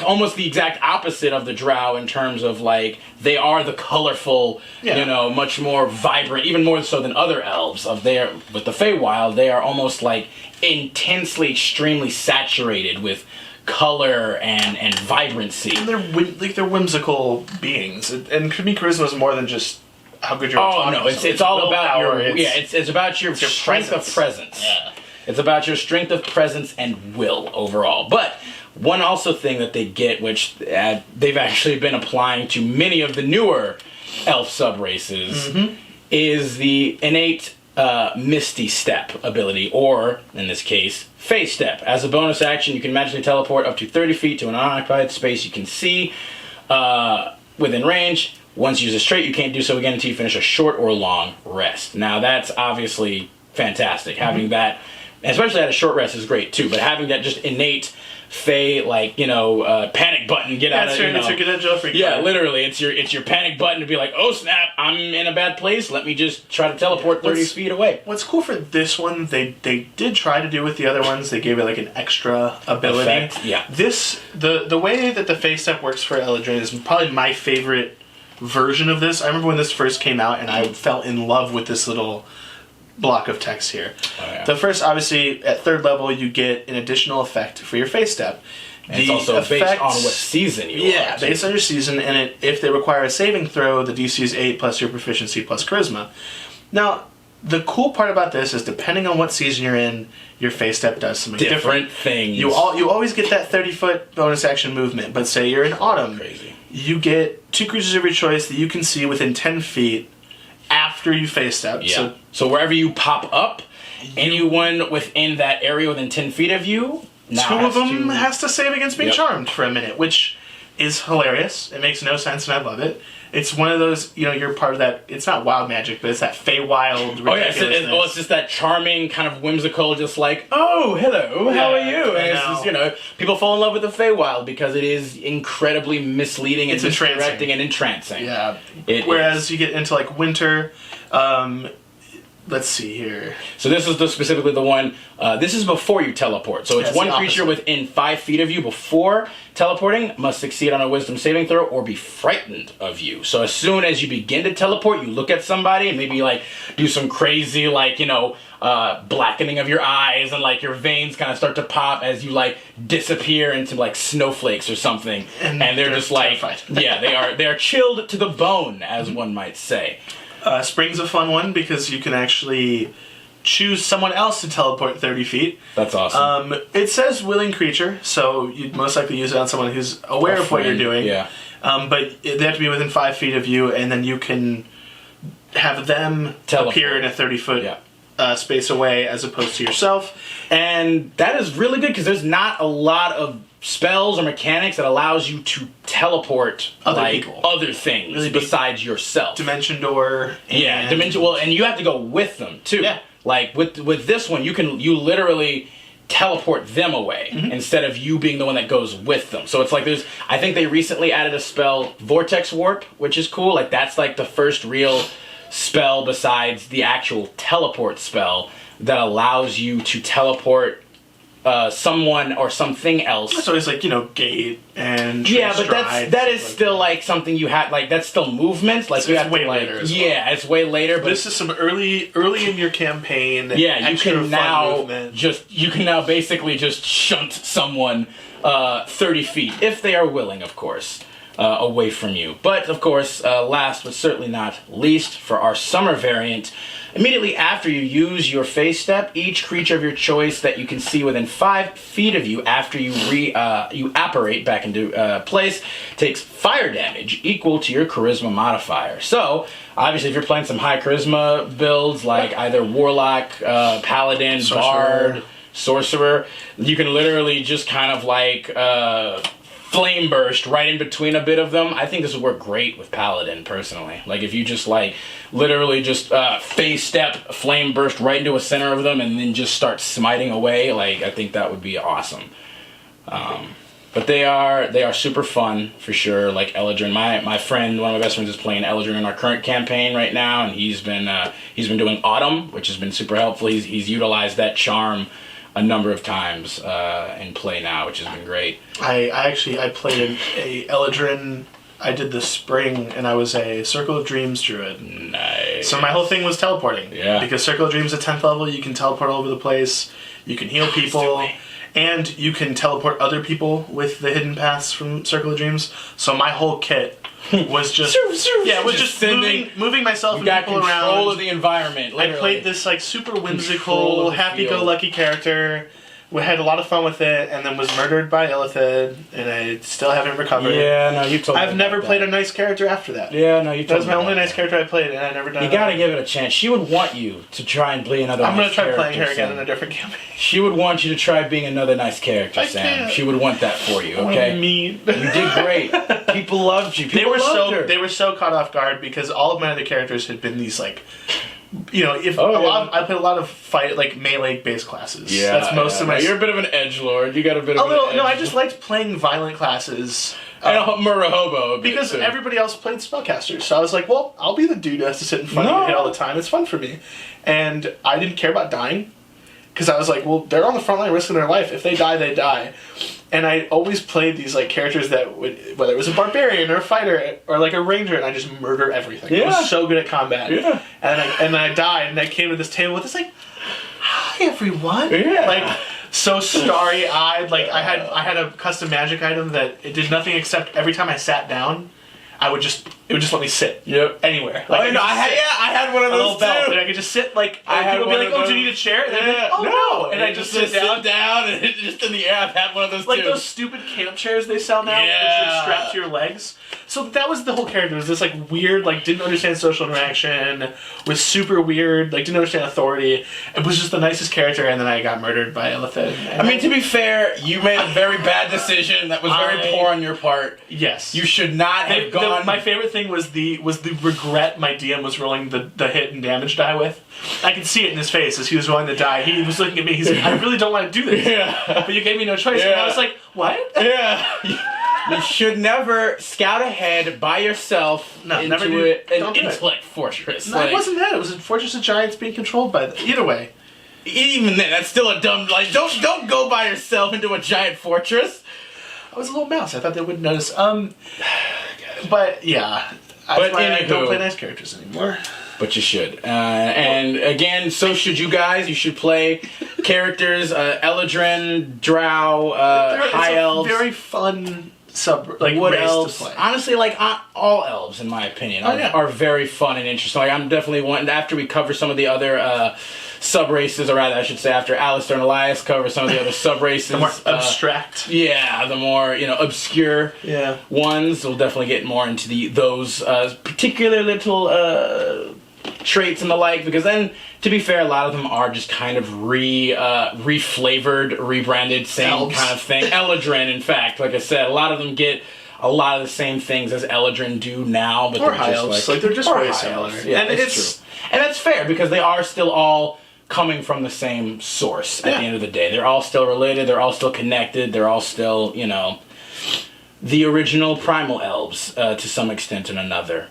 almost the exact opposite of the Drow in terms of like they are the colorful, much more vibrant, even more so than other elves with the Feywild. They are almost like intensely, extremely saturated with color and vibrancy. And they're whimsical beings. And to me, charisma is more than just how good you're. Oh no, it's all about it's about your strength of presence. Yeah. It's about your strength of presence and will overall. But one also thing that they get, which they've actually been applying to many of the newer elf sub-races, is the innate Misty Step ability, or, in this case, Phase Step. As a bonus action, you can magically teleport up to 30 feet to an unoccupied space you can see within range. Once you use a trait, you can't do so again until you finish a short or long rest. Now, that's obviously fantastic. Having that, especially at a short rest, is great too. But having that just innate Fey, panic button, get out of it's your get out of jail free card. Yeah, literally, it's your panic button to be like, oh snap, I'm in a bad place. Let me just try to teleport 30 feet away. What's cool for this one, they did try to do with the other ones. They gave it like an extra ability. Effect, yeah. This the way that the Phase Step works for Eladrin is probably my favorite version of this. I remember when this first came out, and I fell in love with this little block of text here. Oh, yeah. The first, obviously, at 3rd level, you get an additional effect for your Phase Step. And it's also based on what season you are. Yeah, based on your season, and if they require a saving throw, the DC is 8 plus your proficiency plus charisma. Now, the cool part about this is depending on what season you're in, your phase step does something different things. You always get that 30-foot bonus action movement, but say you're in autumn, crazy. You get 2 creatures of your choice that you can see within 10 feet after you phase step. Yeah. So wherever you pop up, anyone within that area within 10 feet of you, now 2 of them has to save against being charmed for a minute, which is hilarious. It makes no sense, and I love it. It's one of those, you're part of that. It's not wild magic, but it's that Feywild ridiculousness. It's just that charming, kind of whimsical, just like, oh, hello, how are you? And it's just, people fall in love with the Feywild because it is incredibly misleading and misdirecting and entrancing. Yeah. Whereas you get into like winter. Let's see here. So this is specifically the one. This is before you teleport. So it's one creature within 5 feet of you before teleporting must succeed on a Wisdom saving throw or be frightened of you. So as soon as you begin to teleport, you look at somebody and maybe like do some crazy blackening of your eyes and like your veins kind of start to pop as you like disappear into like snowflakes or something. And they're just like terrified. they are chilled to the bone, as one might say. Spring's a fun one because you can actually choose someone else to teleport 30 feet. That's awesome. It says willing creature, so you'd most likely use it on someone who's aware of what you're doing. Yeah. But they have to be within 5 feet of you, and then you can have them appear in a 30-foot space away as opposed to yourself. And that is really good because there's not a lot of spells or mechanics that allows you to teleport other things really besides yourself. Dimension door. Dimension. Well, and you have to go with them too. Yeah. Like with this one, you literally teleport them away instead of you being the one that goes with them. So it's like I think they recently added a spell, Vortex Warp, which is cool. Like that's like the first real spell besides the actual teleport spell that allows you to teleport someone or something else. So it's like, gate and but that is still like something you have, like that's still movement. Like you have way to, later as well. Yeah, it's way later. But this is some early in your campaign. Yeah, you can now basically just shunt someone 30 feet if they are willing, of course. Away from you. But, of course, last but certainly not least, for our summer variant, immediately after you use your phase step, each creature of your choice that you can see within 5 feet of you after you you apparate back into place takes fire damage equal to your charisma modifier. So, obviously, if you're playing some high charisma builds, like either Warlock, Paladin, Bard, Sorcerer, you can literally just kind of like flame burst right in between a bit of them. I think this would work great with Paladin, personally. Like, if you just, like, literally just phase step, flame burst right into a center of them and then just start smiting away, like, I think that would be awesome. But they are super fun, for sure. Like, Eladrin, my friend, one of my best friends is playing Eladrin in our current campaign right now, and he's been doing Autumn, which has been super helpful. He's utilized that charm a number of times in play now, which has been great. I played a Eladrin. I did the spring, and I was a Circle of Dreams druid. Nice. So my whole thing was teleporting. Yeah. Because Circle of Dreams at 10th level, you can teleport all over the place. You can heal people. And you can teleport other people with the hidden paths from Circle of Dreams. So my whole kit was just moving myself and people around. You got control of the environment, literally. I played this like super whimsical, happy-go-lucky character. We had a lot of fun with it, and then was murdered by Illithid, and I still haven't recovered. Yeah, no, you told me. I've never played a nice character after that. Yeah, no, you told me. That was my only nice character I played, and I never done. You gotta give it a chance. She would want you to try and play another. I'm nice gonna try playing her again in a different campaign. She would want you to try being another nice character, I Sam. can't. She would want that for you. Okay. I'm mean. You did great. People loved you. They were so caught off guard because all of my other characters had been these like. I played a lot of melee based classes. Yeah, that's most of my. You're a bit of an edgelord. You got a bit of an edge. No, I just liked playing violent classes. And Murahobo. Because everybody else played spellcasters, so I was like, well, I'll be the dude who has to sit in front of you and hit all the time. It's fun for me, and I didn't care about dying because I was like, well, they're on the front line risking their life. If they die, they die. And I always played these like characters that would, whether it was a barbarian or a fighter or like a ranger, and I just murder everything. Yeah. I was so good at combat. Yeah. And I died, and I came to this table with this like, hi everyone. Yeah. Like so starry eyed. Like I had a custom magic item that it did nothing except every time I sat down, I would just it would just let me sit. Yep. Anywhere. Like, I had one of those little belt, and I could just sit like. People would be like, "Oh, do you need a chair?" And I'd be like, "Oh no!" And I just sit down, and it's just in the air. I've had one of those like too. those stupid camp chairs they sell now, which are strapped to your legs. So that was the whole character. It was this like weird, like didn't understand social interaction, was super weird, like didn't understand authority. It was just the nicest character, and then I got murdered by Illithid. I mean, to be fair, you made a very bad decision. That was very poor on your part. Yes, you should not have gone. My favorite thing was the regret my DM was rolling the hit and damage die with. I could see it in his face as he was rolling the die. He was looking at me. He's like, "I really don't want to do this." But you gave me no choice. And I was like, "What?" You should never scout ahead by yourself into an intellect fortress. No, it wasn't that. It was a fortress of giants being controlled by them. Either way. Even then, that's still a dumb... Like, don't go by yourself into a giant fortress. I was a little mouse. I thought they wouldn't notice. But, yeah. I don't play nice characters anymore. But you should. And again, so should you guys. You should play characters, Eladrin, Drow, High Elves. Very fun... Wood elves to play. Honestly, like all elves, in my opinion, are very fun and interesting. Like I'm definitely one. After we cover some of the other sub races, or rather, I should say, after Alistair and Elias cover some of the other sub races, the more abstract, the more obscure ones, we'll definitely get more into those particular little traits and the like. Because then, to be fair, a lot of them are just kind of reflavored, rebranded, same elves. Kind of thing. Eladrin, in fact, like I said, a lot of them get a lot of the same things as Eladrin do now, but they're just like they're just very similar. Yeah, and it's true. And that's fair because they are still all coming from the same source at the end of the day. They're all still related, they're all still connected, they're all still, the original primal elves to some extent or another.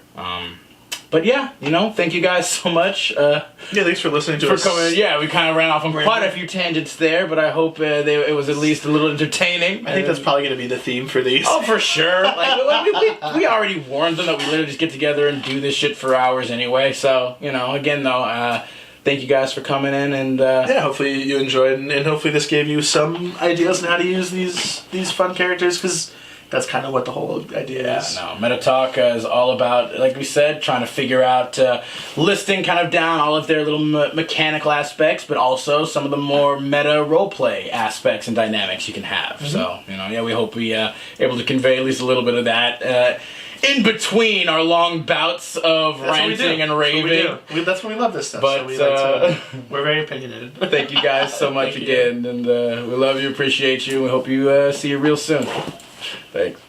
But yeah, thank you guys so much. Thanks for listening to us. Coming. Yeah, we kind of ran off on quite a few tangents there, but I hope it was at least a little entertaining. I think that's probably going to be the theme for these. Oh, for sure. Like we already warned them that we literally just get together and do this shit for hours anyway. So again though, thank you guys for coming in and hopefully you enjoyed and hopefully this gave you some ideas on how to use these fun characters because. That's kind of what the whole idea is. Yeah, no. MetaTalk is all about, like we said, trying to figure out, listing kind of down all of their little mechanical aspects, but also some of the more meta roleplay aspects and dynamics you can have. Mm-hmm. So, we hope we able to convey at least a little bit of that in between our long bouts of ranting and raving. That's when we love this stuff. But we're very opinionated. Thank you guys so much again, and we love you, appreciate you, and we hope you see you real soon. Thanks.